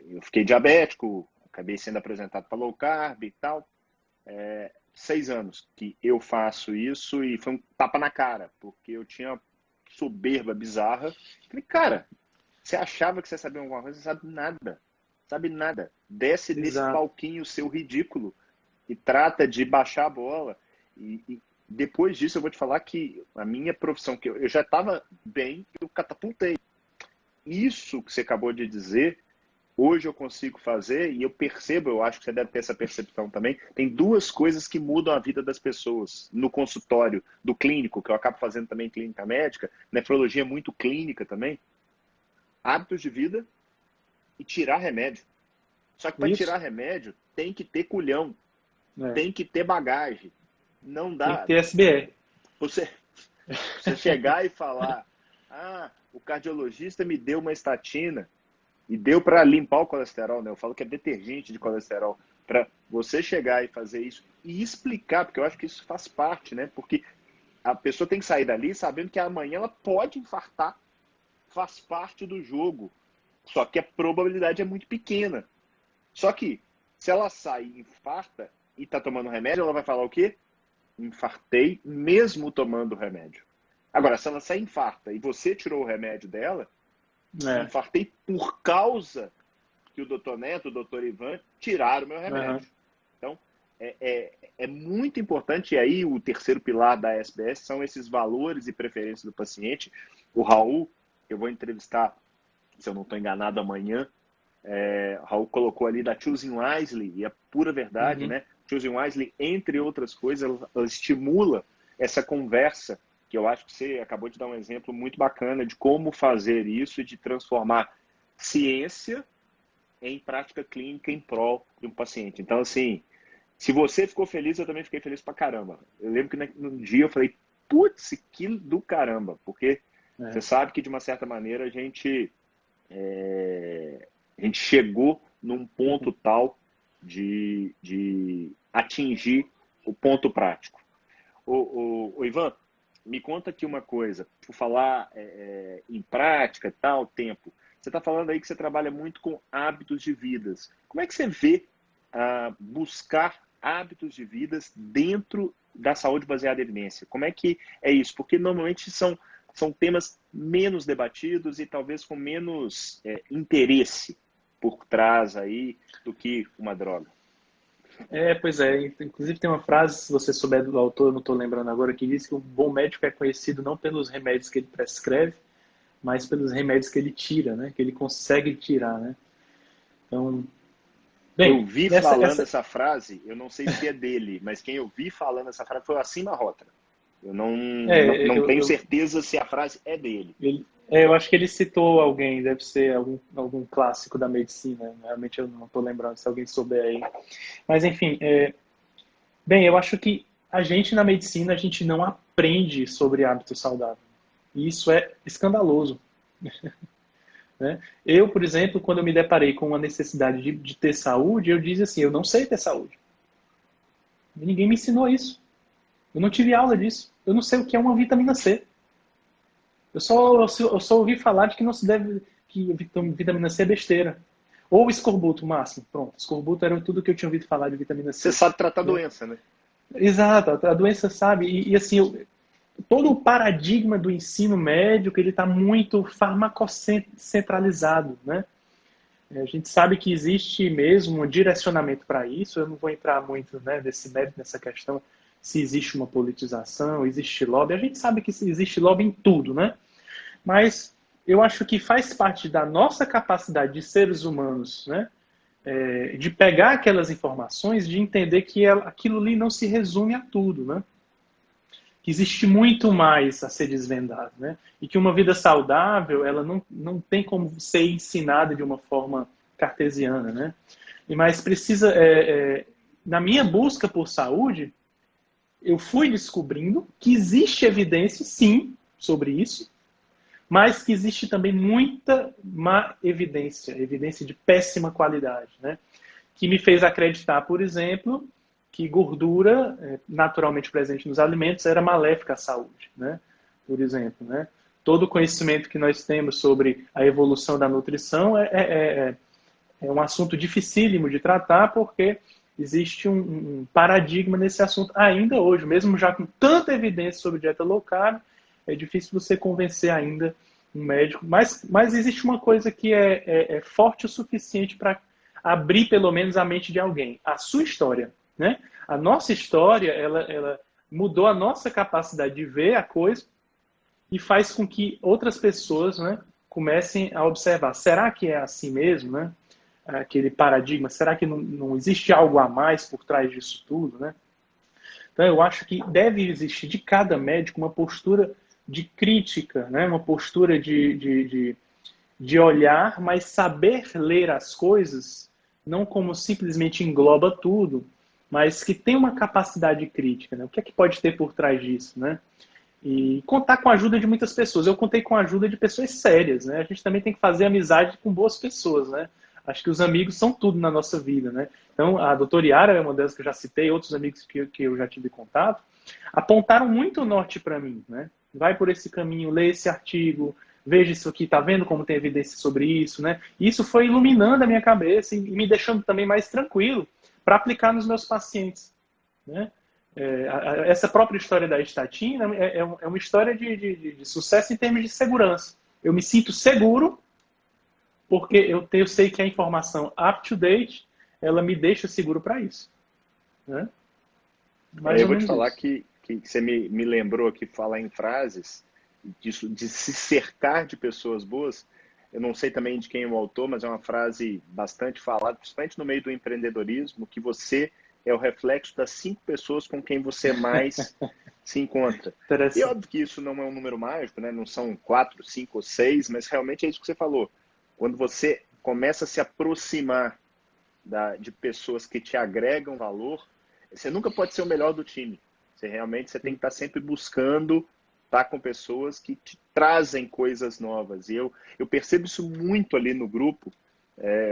eu fiquei diabético, acabei sendo apresentado para low carb e tal, 6 anos que eu faço isso e foi um tapa na cara, porque eu tinha soberba bizarra. Falei, cara, você achava que você sabia alguma coisa, você sabe nada. Sabe nada. Desce nesse Exato. palquinho seu ridículo e trata de baixar a bola. E depois disso eu vou te falar que a minha profissão, que eu já estava bem, eu catapultei. Isso que você acabou de dizer, hoje eu consigo fazer e eu percebo, eu acho que você deve ter essa percepção também, tem duas coisas que mudam a vida das pessoas no consultório do clínico, que eu acabo fazendo também clínica médica, nefrologia muito clínica também, hábitos de vida e tirar remédio. Só que para tirar remédio tem que ter culhão, tem que ter bagagem. Não dá. Tem que ter SBE. Você chegar e falar, o cardiologista me deu uma estatina e deu para limpar o colesterol, né? Eu falo que é detergente de colesterol. Para você chegar e fazer isso e explicar, porque eu acho que isso faz parte, né? Porque a pessoa tem que sair dali sabendo que amanhã ela pode infartar. Faz parte do jogo. Só que a probabilidade é muito pequena. Só que, se ela sai e infarta e está tomando remédio, ela vai falar o quê? Infartei mesmo tomando remédio. Agora, se ela sai e infarta e você tirou o remédio dela, infartei por causa que o doutor Neto, o doutor Ivan tiraram o meu remédio. Então, é muito importante, e aí o terceiro pilar da SBS são esses valores e preferências do paciente. O Raul, eu vou entrevistar, se eu não estou enganado, amanhã, Raul colocou ali da Choosing Wisely, e é pura verdade, né? Choosing Wisely, entre outras coisas, ela estimula essa conversa, que eu acho que você acabou de dar um exemplo muito bacana de como fazer isso e de transformar ciência em prática clínica em prol de um paciente. Então, assim, se você ficou feliz, eu também fiquei feliz pra caramba. Eu lembro que num dia eu falei, putz, que do caramba, porque você sabe que, de uma certa maneira, a gente chegou num ponto tal de atingir o ponto prático. O Ivan, me conta aqui uma coisa, por falar em prática, tal, tempo. Você está falando aí que você trabalha muito com hábitos de vidas. Como é que você vê buscar hábitos de vidas dentro da saúde baseada em evidência? Como é que é isso? Porque normalmente são temas menos debatidos e talvez com menos interesse por trás aí do que uma droga. Pois é. Inclusive tem uma frase, se você souber do autor, eu não estou lembrando agora, que diz que um bom médico é conhecido não pelos remédios que ele prescreve, mas pelos remédios que ele tira, né? Que ele consegue tirar, né? Então, bem, eu vi falando essa frase, eu não sei se é dele, mas quem eu vi falando essa frase foi o Assim Malhotra. Eu não tenho certeza se a frase é dele. Eu acho que ele citou alguém, deve ser algum clássico da medicina. Realmente eu não estou lembrando, se alguém souber aí. Mas, enfim, bem, eu acho que a gente na medicina, a gente não aprende sobre hábito saudável. E isso é escandaloso. Né? Eu, por exemplo, quando eu me deparei com uma necessidade de ter saúde, eu dizia assim, eu não sei ter saúde. E ninguém me ensinou isso. Eu não tive aula disso. Eu não sei o que é uma vitamina C. Eu só ouvi falar de que não se deve, que vitamina C é besteira. Ou escorbuto, máximo. Pronto, escorbuto era tudo que eu tinha ouvido falar de vitamina C. Você sabe tratar a doença, né? Exato, a doença sabe. E assim, todo o paradigma do ensino médico, ele está muito farmacocentralizado, né? A gente sabe que existe mesmo um direcionamento para isso. Eu não vou entrar muito, né, nesse mérito, nessa questão, se existe uma politização, existe lobby. A gente sabe que existe lobby em tudo, né? mas eu acho que faz parte da nossa capacidade de seres humanos, né? De pegar aquelas informações, de entender que aquilo ali não se resume a tudo, né? Que existe muito mais a ser desvendado, né? E que uma vida saudável, ela não tem como ser ensinada de uma forma cartesiana, né? Mas precisa, na minha busca por saúde, eu fui descobrindo que existe evidência, sim, sobre isso, mas que existe também muita má evidência, evidência de péssima qualidade, né? Que me fez acreditar, por exemplo, que gordura naturalmente presente nos alimentos era maléfica à saúde, né? Por exemplo, né? Todo o conhecimento que nós temos sobre a evolução da nutrição é um assunto dificílimo de tratar, porque existe um paradigma nesse assunto ainda hoje, mesmo já com tanta evidência sobre dieta low carb, é difícil você convencer ainda um médico, mas existe uma coisa que é forte o suficiente para abrir pelo menos a mente de alguém, a sua história, né? A nossa história, ela mudou a nossa capacidade de ver a coisa e faz com que outras pessoas, né, comecem a observar, será que é assim mesmo, né? Aquele paradigma, será que não existe algo a mais por trás disso tudo, né? Então eu acho que deve existir de cada médico uma postura de crítica, né? Uma postura de olhar, mas saber ler as coisas, não como simplesmente engloba tudo, mas que tem uma capacidade crítica, né? O que é que pode ter por trás disso, né? E contar com a ajuda de muitas pessoas. Eu contei com a ajuda de pessoas sérias, né? A gente também tem que fazer amizade com boas pessoas, né? Acho que os amigos são tudo na nossa vida, né? Então, a doutora Yara é uma delas que eu já citei, outros amigos que eu já tive contato, apontaram muito o norte para mim, né? Vai por esse caminho, lê esse artigo, veja isso aqui, tá vendo como tem evidência sobre isso, né? E isso foi iluminando a minha cabeça e me deixando também mais tranquilo para aplicar nos meus pacientes, né? Essa própria história da estatina é uma história de sucesso em termos de segurança. Eu me sinto seguro porque eu sei que a informação up-to-date, ela me deixa seguro para isso, né? Mais Eu ou vou te menos falar isso. que você me lembrou aqui, falar em frases, disso, de se cercar de pessoas boas. Eu não sei também de quem é o autor, mas é uma frase bastante falada, principalmente no meio do empreendedorismo, que você é o reflexo das 5 pessoas com quem você mais se encontra. E é Interessante. óbvio que isso não é um número mágico, né? Não são 4, 5 ou 6, mas realmente é isso que você falou. Quando você começa a se aproximar de pessoas que te agregam valor, você nunca pode ser o melhor do time. Você tem que estar sempre buscando estar com pessoas que te trazem coisas novas. E eu percebo isso muito ali no grupo.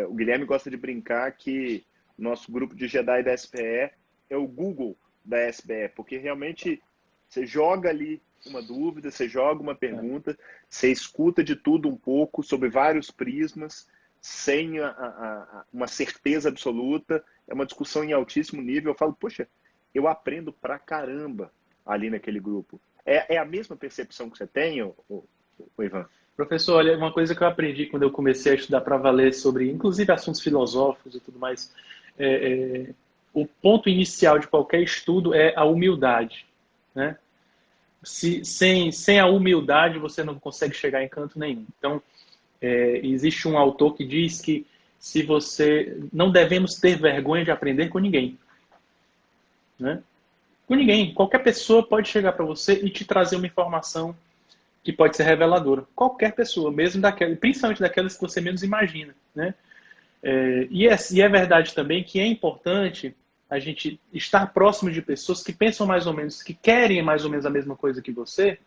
O Guilherme gosta de brincar que o nosso grupo de Jedi da SPE é o Google da SBE, porque realmente você joga ali uma dúvida, você joga uma pergunta, você escuta de tudo um pouco, sobre vários prismas, sem uma certeza absoluta. É uma discussão em altíssimo nível. Eu falo, poxa, eu aprendo pra caramba ali naquele grupo. É a mesma percepção que você tem, o Ivan? Professor, olha, uma coisa que eu aprendi quando eu comecei a estudar para valer sobre, inclusive, assuntos filosóficos e tudo mais, o ponto inicial de qualquer estudo é a humildade, né? Sem a humildade, você não consegue chegar em canto nenhum. Então, existe um autor que diz que se você não devemos ter vergonha de aprender com ninguém, né? Com ninguém. Qualquer pessoa pode chegar para você e te trazer uma informação que pode ser reveladora. Qualquer pessoa, mesmo daquela, principalmente daquelas que você menos imagina, né? E é verdade também que é importante a gente estar próximo de pessoas que pensam mais ou menos, que querem mais ou menos a mesma coisa que você,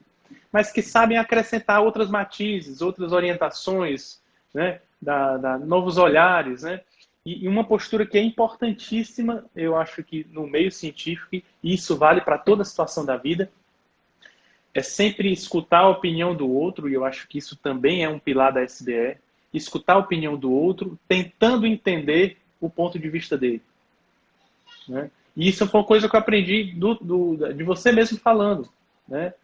mas que sabem acrescentar outras matizes, outras orientações, né? Novos olhares, né? E uma postura que é importantíssima, eu acho que no meio científico, e isso vale para toda a situação da vida, é sempre escutar a opinião do outro, e eu acho que isso também é um pilar da SBE, escutar a opinião do outro, tentando entender o ponto de vista dele, né? E isso foi uma coisa que eu aprendi de você mesmo falando, né?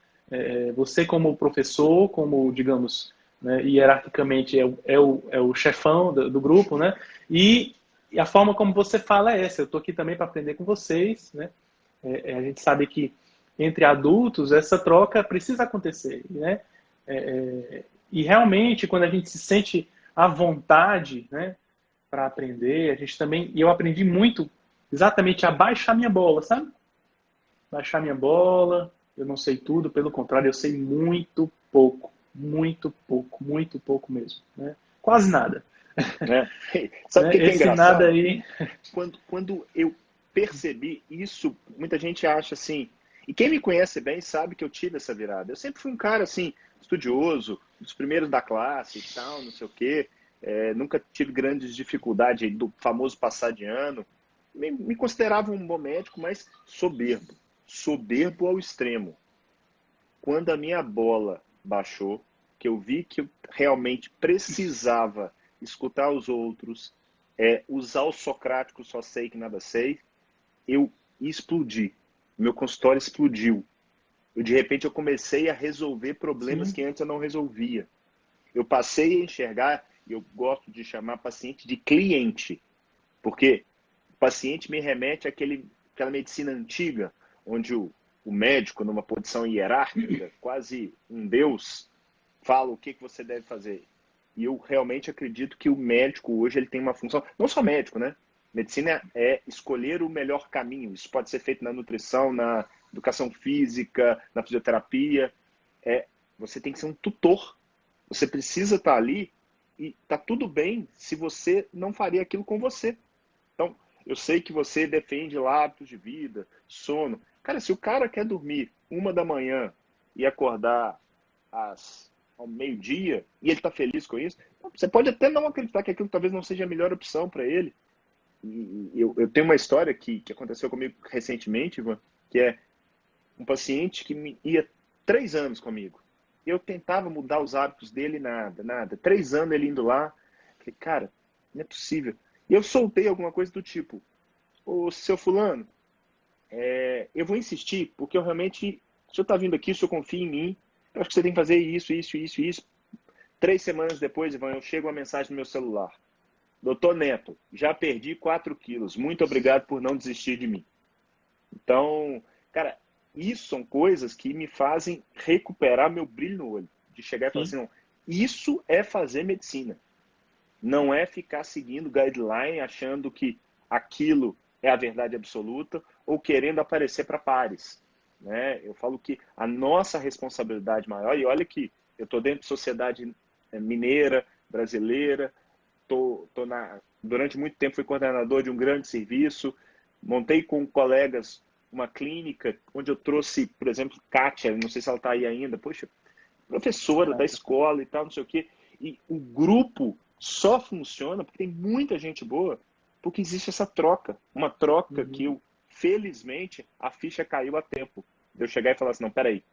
Você como professor, como, digamos, né, hierarquicamente é o chefão do grupo, né? E a forma como você fala é essa. Eu estou aqui também para aprender com vocês, né? A gente sabe que entre adultos essa troca precisa acontecer, né? E realmente, quando a gente se sente à vontade, né, para aprender, a gente também, e eu aprendi muito exatamente a baixar minha bola, sabe? Baixar minha bola, eu não sei tudo, pelo contrário, eu sei muito pouco mesmo, né? Quase nada, Né? Sabe o né? que é Esse nada engraçado? aí, Quando eu percebi isso, muita gente acha assim, e quem me conhece bem sabe que eu tive essa virada. Eu sempre fui um cara assim, estudioso, dos primeiros da classe e tal, não sei o quê. Nunca tive grandes dificuldades do famoso passar de ano. Me considerava um bom médico, mas soberbo. Soberbo ao extremo. Quando a minha bola baixou, que eu vi que eu realmente precisava escutar os outros, usar o socrático só sei que nada sei, eu explodi. Meu consultório explodiu. De repente eu comecei a resolver problemas sim, que antes eu não resolvia. Eu passei a enxergar, e eu gosto de chamar paciente de cliente, porque o paciente me remete àquela medicina antiga, onde o médico, numa posição hierárquica, quase um deus, fala o que você deve fazer. E eu realmente acredito que o médico hoje ele tem uma função, não só médico, né? Medicina é escolher o melhor caminho. Isso pode ser feito na nutrição, na educação física, na fisioterapia. Você tem que ser um tutor. Você precisa estar ali e tá tudo bem se você não faria aquilo com você. Então, eu sei que você defende hábitos de vida, sono. Cara, se o cara quer dormir 1 da manhã e acordar ao meio-dia e ele está feliz com isso, você pode até não acreditar que aquilo talvez não seja a melhor opção para ele. E eu tenho uma história que aconteceu comigo recentemente, Ivan, que é um paciente que ia 3 anos comigo. Eu tentava mudar os hábitos dele, nada, nada. 3 anos ele indo lá. Falei, cara, não é possível. E eu soltei alguma coisa do tipo, ô seu fulano, eu vou insistir, porque eu realmente, o senhor está vindo aqui, o senhor confia em mim, eu acho que você tem que fazer isso, isso, isso, isso. 3 semanas depois, Ivan, eu chego uma mensagem no meu celular. Doutor Neto, já perdi 4 quilos. Muito obrigado por não desistir de mim. Então, cara, isso são coisas que me fazem recuperar meu brilho no olho. De chegar e falar sim. assim, não, isso é fazer medicina. Não é ficar seguindo guideline, achando que aquilo é a verdade absoluta ou querendo aparecer para pares. Né? Eu falo que a nossa responsabilidade maior, e olha que eu estou dentro de sociedade mineira, brasileira, durante muito tempo fui coordenador de um grande serviço, montei com colegas uma clínica onde eu trouxe, por exemplo, Kátia, não sei se ela está aí ainda, poxa, professora da Tá, tá. escola e tal, não sei o quê. E o grupo só funciona porque tem muita gente boa, porque existe essa troca. Uma troca que, Uhum. felizmente, a ficha caiu a tempo. De eu chegar e falar assim, não, peraí,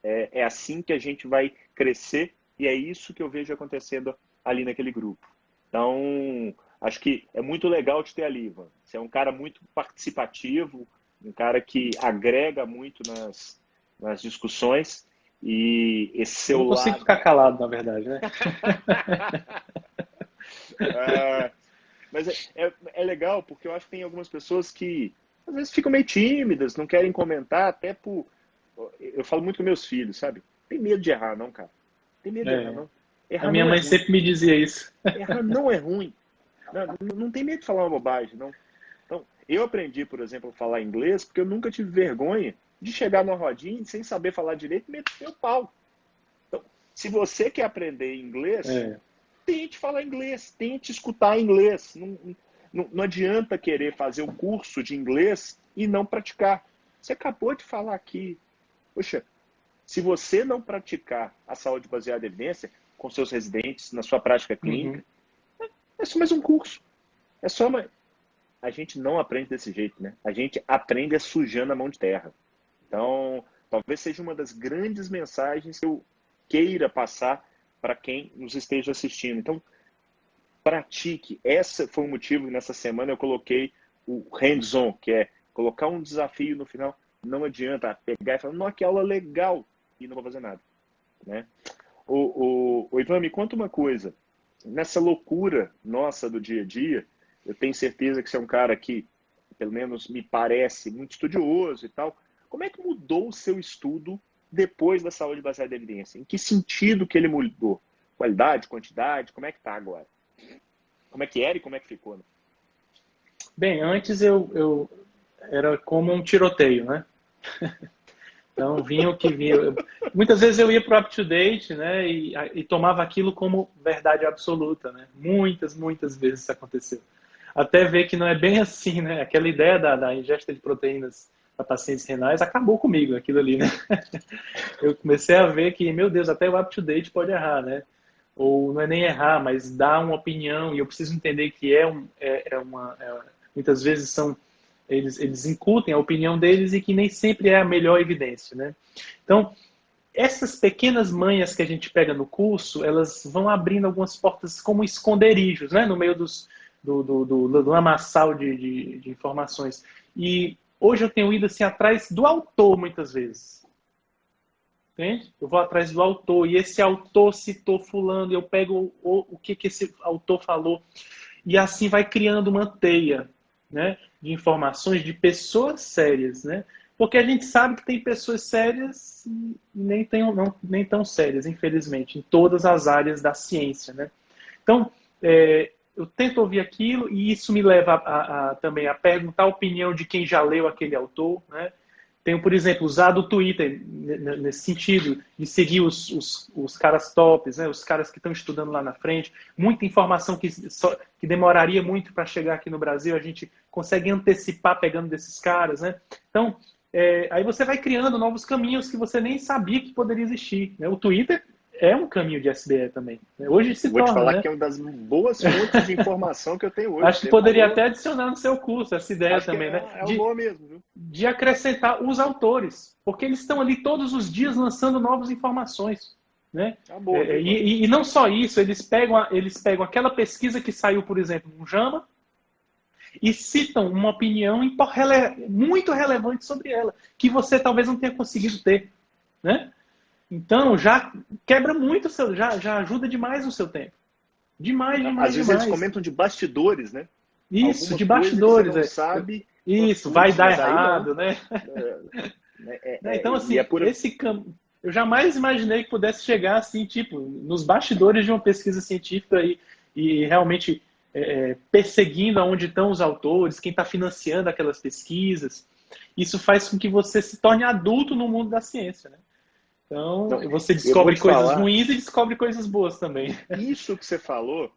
é assim que a gente vai crescer e é isso que eu vejo acontecendo ali naquele grupo. Então, acho que é muito legal te ter ali, Ivan. Você é um cara muito participativo, um cara que agrega muito nas discussões e esse Eu seu não consigo lado. ficar calado, na verdade, né? Ah, mas é legal porque eu acho que tem algumas pessoas que às vezes ficam meio tímidas, não querem comentar, até por. Eu falo muito com meus filhos, sabe? Tem medo de errar, não, cara. Tem medo de errar, É. não. A Errar minha não é mãe ruim. sempre me dizia isso. Errar não é ruim. Não, não tem medo de falar uma bobagem, não. Então, eu aprendi, por exemplo, a falar inglês porque eu nunca tive vergonha de chegar numa rodinha sem saber falar direito e meter o pau. Então, se você quer aprender inglês, É. tente falar inglês, tente escutar inglês. Não adianta querer fazer um curso de inglês e não praticar. Você acabou de falar aqui. Poxa, se você não praticar a saúde baseada em evidência com seus residentes, na sua prática clínica, Uhum. é só mais um curso. É só uma. A gente não aprende desse jeito, né? A gente aprende sujando a mão de terra. Então, talvez seja uma das grandes mensagens que eu queira passar para quem nos esteja assistindo. Então, pratique. Esse foi o motivo que nessa semana eu coloquei o hands-on, que é colocar um desafio no final. Não adianta pegar e falar, não, que aula legal, e não vou fazer nada. Né? O Ivan, me conta uma coisa. Nessa loucura nossa do dia a dia, eu tenho certeza que você é um cara que, pelo menos me parece, muito estudioso e tal. Como é que mudou o seu estudo depois da saúde baseada em evidência? Em que sentido que ele mudou? Qualidade, quantidade, como é que tá agora? Como é que era e como é que ficou, né? Bem, antes eu era como um tiroteio, né? Então, vinha o que vinha. Muitas vezes eu ia para o up-to-date, né, e tomava aquilo como verdade absoluta, né? Muitas vezes isso aconteceu. Até ver que não é bem assim, né? Aquela ideia da ingesta de proteínas para pacientes renais acabou comigo, aquilo ali, né? Eu comecei a ver que, meu Deus, até o up-to-date pode errar, né? Ou não é nem errar, mas dar uma opinião, e eu preciso entender que muitas vezes eles incutem a opinião deles e que nem sempre é a melhor evidência, né? Então, essas pequenas manhas que a gente pega no curso, elas vão abrindo algumas portas como esconderijos, né? No meio do lamaçal de informações. E hoje eu tenho ido assim atrás do autor muitas vezes. Entende? Eu vou atrás do autor, e esse autor citou fulano, e eu pego o que esse autor falou, e assim vai criando uma teia, né, de informações de pessoas sérias, né? Porque a gente sabe que tem pessoas sérias e nem tão sérias, infelizmente, em todas as áreas da ciência, né? Então, eu tento ouvir aquilo, e isso me leva também a perguntar a opinião de quem já leu aquele autor, né? Tenho, por exemplo, usado o Twitter nesse sentido, de seguir os caras tops, né? Os caras que estão estudando lá na frente. Muita informação que demoraria muito para chegar aqui no Brasil, a gente consegue antecipar pegando desses caras, né? Então, aí você vai criando novos caminhos que você nem sabia que poderia existir, né? O Twitter é um caminho de SBE também, né? Hoje Eu se vou te torna, falar né? que é uma das boas fontes de informação que eu tenho hoje. Acho que Você poderia falou, até adicionar no seu curso essa ideia acho que também, né? é uma boa mesmo, viu? De acrescentar os autores, porque eles estão ali todos os dias lançando novas informações, né? É uma boa, viu, Ivan? E não só isso, eles pegam aquela pesquisa que saiu, por exemplo, no JAMA e citam uma opinião muito relevante sobre ela, que você talvez não tenha conseguido ter, né? Então já quebra muito já ajuda demais o seu tempo, Às vezes eles demais. comentam de bastidores, né? Isso, Alguma de coisa que você bastidores, não sabe, fala, isso vai putz, dar mas aí não. errado, né? Né? Então, E é assim, pura. eu jamais imaginei que pudesse chegar assim, tipo, nos bastidores de uma pesquisa científica e realmente perseguindo aonde estão os autores, quem está financiando aquelas pesquisas. Isso faz com que você se torne adulto no mundo da ciência, né? Então, Não, você eu vou descobre te coisas falar, ruins e descobre coisas boas também. isso que você falou,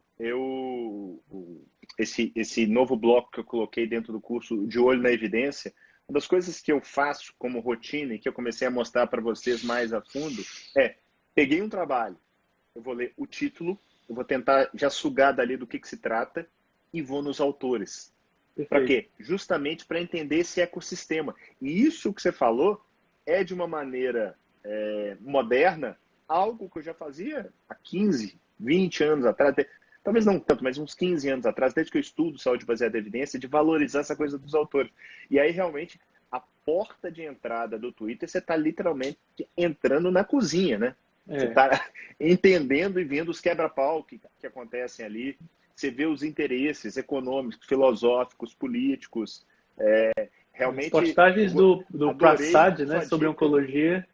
esse novo bloco que eu coloquei dentro do curso de Olho na Evidência, uma das coisas que eu faço como rotina e que eu comecei a mostrar para vocês mais a fundo é, peguei um trabalho, eu vou ler o título, eu vou tentar já sugar dali do que se trata e vou nos autores. Para Perfeito. quê? Justamente para entender esse ecossistema. E isso que você falou é de uma maneira moderna, algo que eu já fazia há 15, 20 anos atrás, talvez não tanto, mas uns 15 anos atrás, desde que eu estudo saúde baseada em evidência, de valorizar essa coisa dos autores. E aí, realmente, a porta de entrada do Twitter, você está literalmente entrando na cozinha, né? Você É. está entendendo e vendo os quebra-pau que acontecem ali. Você vê os interesses econômicos, filosóficos, políticos. As Realmente, postagens do adorei Prasad, né, sua sobre dica. oncologia,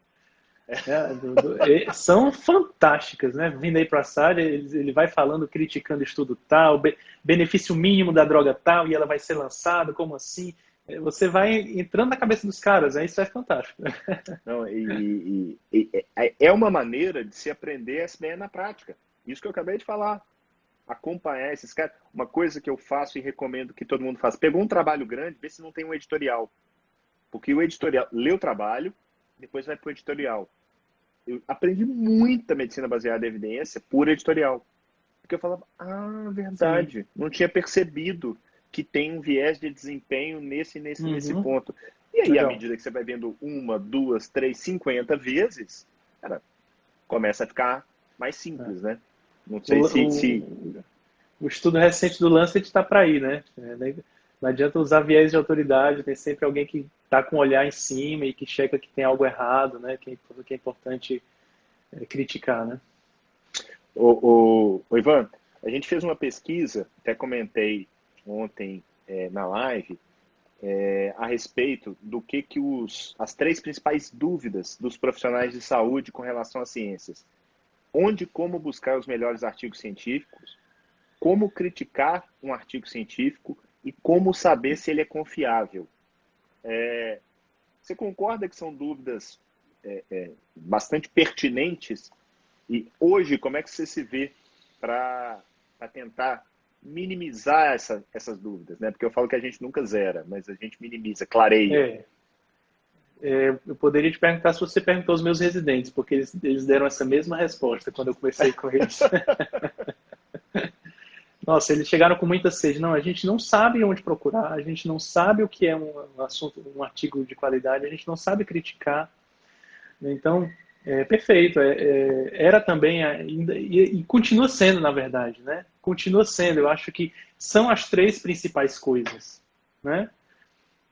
são fantásticas, né? Vindo aí Prasad, ele vai falando, criticando estudo tal, benefício mínimo da droga tal, e ela vai ser lançada, como assim? Você vai entrando na cabeça dos caras, né? Isso é fantástico. Não, é uma maneira de se aprender SBE na prática. Isso que eu acabei de falar. Acompanhar esses caras. Uma coisa que eu faço e recomendo que todo mundo faça. Pegou um trabalho grande, vê se não tem um editorial. Porque o editorial lê o trabalho, depois vai para o editorial. Eu aprendi muita medicina baseada em evidência por editorial. Porque eu falava, Sim. verdade, não tinha percebido que tem um viés de desempenho nesse Uhum. ponto. E aí, à Legal. medida que você vai vendo uma, duas, três, 50 vezes, cara, começa a ficar mais simples, né? Não O, sei se o, o estudo recente do Lancet está para aí, né? Não adianta usar viés de autoridade, tem sempre alguém que está com o olhar em cima e que checa que tem algo errado, né? Que é importante criticar, né? o Ivan, a gente fez uma pesquisa, até comentei ontem na live, a respeito do que as três principais dúvidas dos profissionais de saúde com relação às ciências. onde e como buscar os melhores artigos científicos, como criticar um artigo científico e como saber se ele é confiável. Você concorda que são dúvidas bastante pertinentes? E hoje, como é que você se vê para tentar minimizar essas dúvidas, né? Porque eu falo que a gente nunca zera, mas a gente minimiza, clareia. Eu poderia te perguntar se você perguntou aos meus residentes, porque eles deram essa mesma resposta quando eu conversei com eles. Nossa, eles chegaram com muita sede. Não, a gente não sabe onde procurar, a gente não sabe o que é um assunto, um artigo de qualidade, a gente não sabe criticar. Então, perfeito. Era também ainda e continua sendo, na verdade, né? Continua sendo. Eu acho que são as três principais coisas, né?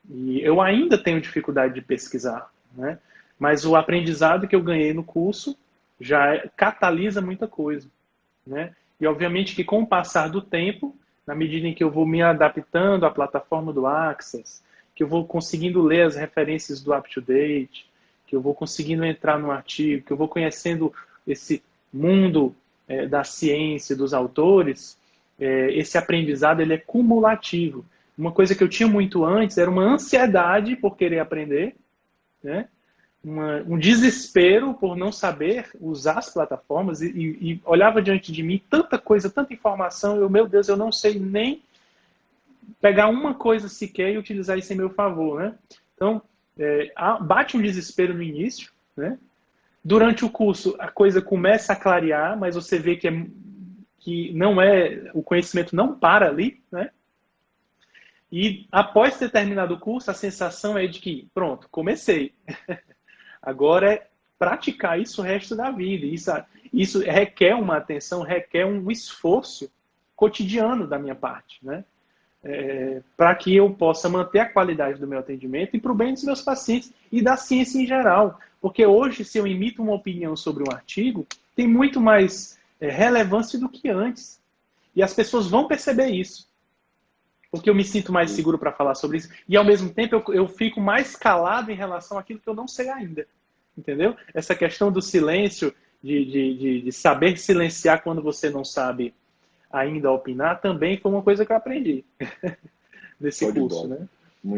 E eu ainda tenho dificuldade de pesquisar, né? Mas o aprendizado que eu ganhei no curso já catalisa muita coisa, né? E obviamente que com o passar do tempo, na medida em que eu vou me adaptando à plataforma do Access, que eu vou conseguindo ler as referências do UpToDate, que eu vou conseguindo entrar no artigo, que eu vou conhecendo esse mundo da ciência, dos autores, esse aprendizado ele é cumulativo. Uma coisa que eu tinha muito antes era uma ansiedade por querer aprender, né? Um desespero por não saber usar as plataformas e olhava diante de mim tanta coisa, tanta informação, meu Deus, eu não sei nem pegar uma coisa sequer e utilizar isso em meu favor, né? Então, bate um desespero no início, né? Durante o curso, a coisa começa a clarear, mas você vê que não o conhecimento não para ali, né? E após ter terminado o curso, a sensação é de que, pronto, comecei. Agora é praticar isso o resto da vida. Isso requer uma atenção, requer um esforço cotidiano da minha parte, né? Para que eu possa manter a qualidade do meu atendimento e para o bem dos meus pacientes e da ciência em geral. Porque hoje, se eu emito uma opinião sobre um artigo, tem muito mais relevância do que antes. E as pessoas vão perceber isso. Porque eu me sinto mais seguro para falar sobre isso. E, ao mesmo tempo, eu fico mais calado em relação àquilo que eu não sei ainda. Entendeu? Essa questão do silêncio, de saber silenciar quando você não sabe ainda opinar, também foi uma coisa que eu aprendi nesse curso. Né?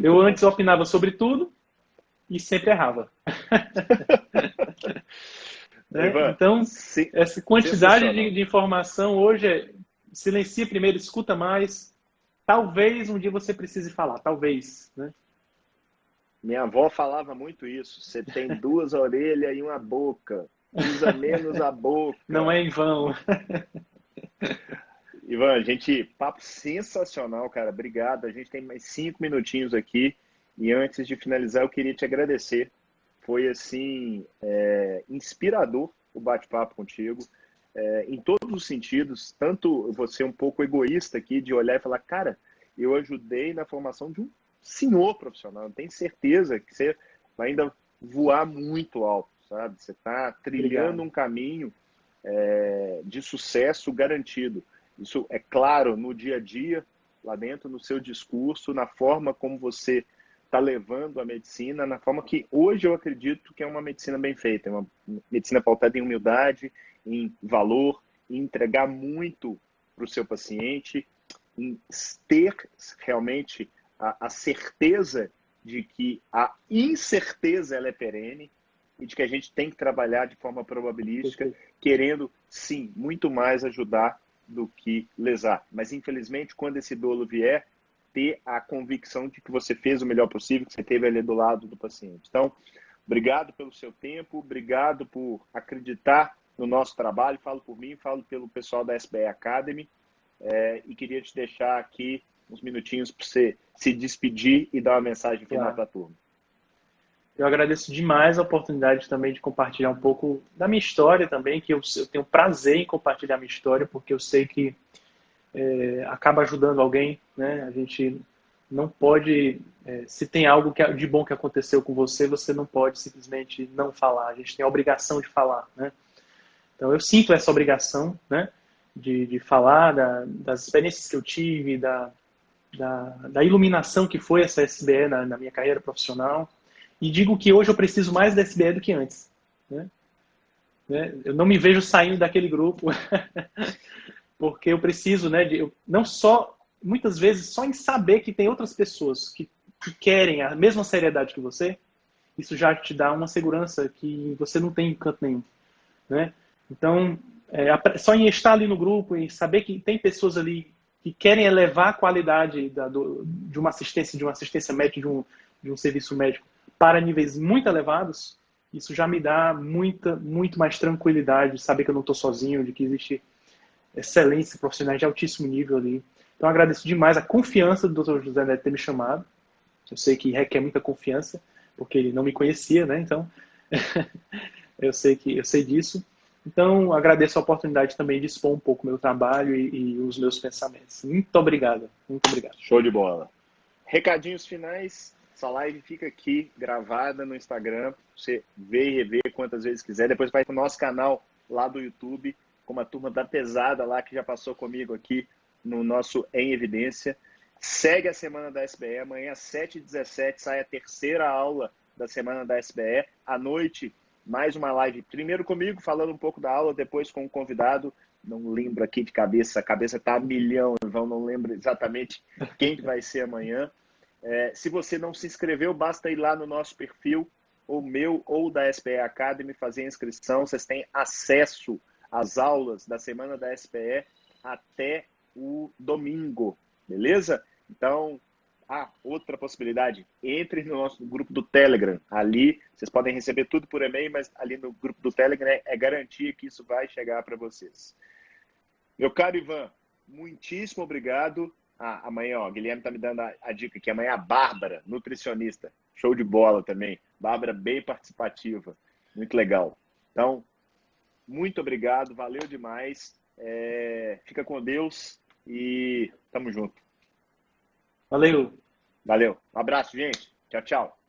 Eu antes opinava sobre tudo e sempre errava. Né? Ivan, então, essa quantidade de informação hoje silencia primeiro, escuta mais. Talvez um dia você precise falar, talvez, né? Minha avó falava muito isso. Você tem duas orelhas e uma boca. Usa menos a boca. Não é em vão. Ivan, papo sensacional, cara. Obrigado. A gente tem mais 5 minutinhos aqui. E antes de finalizar, eu queria te agradecer. Foi, assim, inspirador o bate-papo contigo. Em todos os sentidos, tanto você um pouco egoísta aqui de olhar e falar, cara, eu ajudei na formação de um senhor profissional, eu tenho certeza que você vai ainda voar muito alto, sabe? Você está trilhando um caminho de sucesso garantido. Isso é claro no dia a dia, lá dentro, no seu discurso, na forma como você está levando a medicina, na forma que hoje eu acredito que é uma medicina bem feita, é uma medicina pautada em humildade, em valor, em entregar muito para o seu paciente, em ter realmente a certeza de que a incerteza ela é perene e de que a gente tem que trabalhar de forma probabilística, querendo, sim, muito mais ajudar do que lesar. Mas, infelizmente, quando esse dolo vier, ter a convicção de que você fez o melhor possível, que você esteve ali do lado do paciente. Então, obrigado pelo seu tempo, obrigado por acreditar no nosso trabalho, falo por mim, falo pelo pessoal da SBE Academy, e queria te deixar aqui uns minutinhos para você se despedir e dar uma mensagem final para a turma. Eu agradeço demais a oportunidade também de compartilhar um pouco da minha história também, que eu tenho prazer em compartilhar a minha história, porque eu sei que acaba ajudando alguém, né? A gente não pode, se tem algo de bom que aconteceu com você, você não pode simplesmente não falar, a gente tem a obrigação de falar, né? Então eu sinto essa obrigação, né? De falar das experiências que eu tive, da iluminação que foi essa SBE na minha carreira profissional. E digo que hoje eu preciso mais da SBE do que antes, né? né? Eu não me vejo saindo daquele grupo, porque eu preciso, né, não só, muitas vezes, só em saber que tem outras pessoas que querem a mesma seriedade que você, isso já te dá uma segurança que você não tem em canto nenhum, né? Então, só em estar ali no grupo e saber que tem pessoas ali que querem elevar a qualidade de uma assistência médica, de um serviço médico para níveis muito elevados, isso já me dá muito mais tranquilidade, saber que eu não estou sozinho, de que existe excelência profissionais de altíssimo nível ali. Então, agradeço demais a confiança do Dr. José Neto ter me chamado. Eu sei que requer muita confiança, porque ele não me conhecia, né? Então, eu sei disso. Então, agradeço a oportunidade também de expor um pouco o meu trabalho e os meus pensamentos. Muito obrigado. Muito obrigado. Show de bola. Recadinhos finais. Essa live fica aqui gravada no Instagram. Você vê e rever quantas vezes quiser. Depois vai para o nosso canal lá do YouTube, com uma turma da pesada lá que já passou comigo aqui no nosso Em Evidência. Segue a semana da SBE. Amanhã, às 7h17, sai a terceira aula da semana da SBE. À noite, mais uma live. Primeiro comigo, falando um pouco da aula, depois com um convidado. Não lembro aqui de cabeça. A cabeça está a milhão, Ivan. Não lembro exatamente quem vai ser amanhã. Se você não se inscreveu, basta ir lá no nosso perfil, ou meu ou da SPE Academy, fazer a inscrição. Vocês têm acesso às aulas da semana da SPE até o domingo, beleza? Então, outra possibilidade, entre no nosso grupo do Telegram. Ali, vocês podem receber tudo por e-mail, mas ali no grupo do Telegram é garantia que isso vai chegar para vocês. Meu caro Ivan, muitíssimo obrigado. Amanhã, ó, Guilherme tá me dando a dica aqui. Amanhã a Bárbara, nutricionista. Show de bola também. Bárbara bem participativa. Muito legal. Então, muito obrigado. Valeu demais. Fica com Deus e tamo junto. Valeu. Valeu. Um abraço, gente. Tchau, tchau.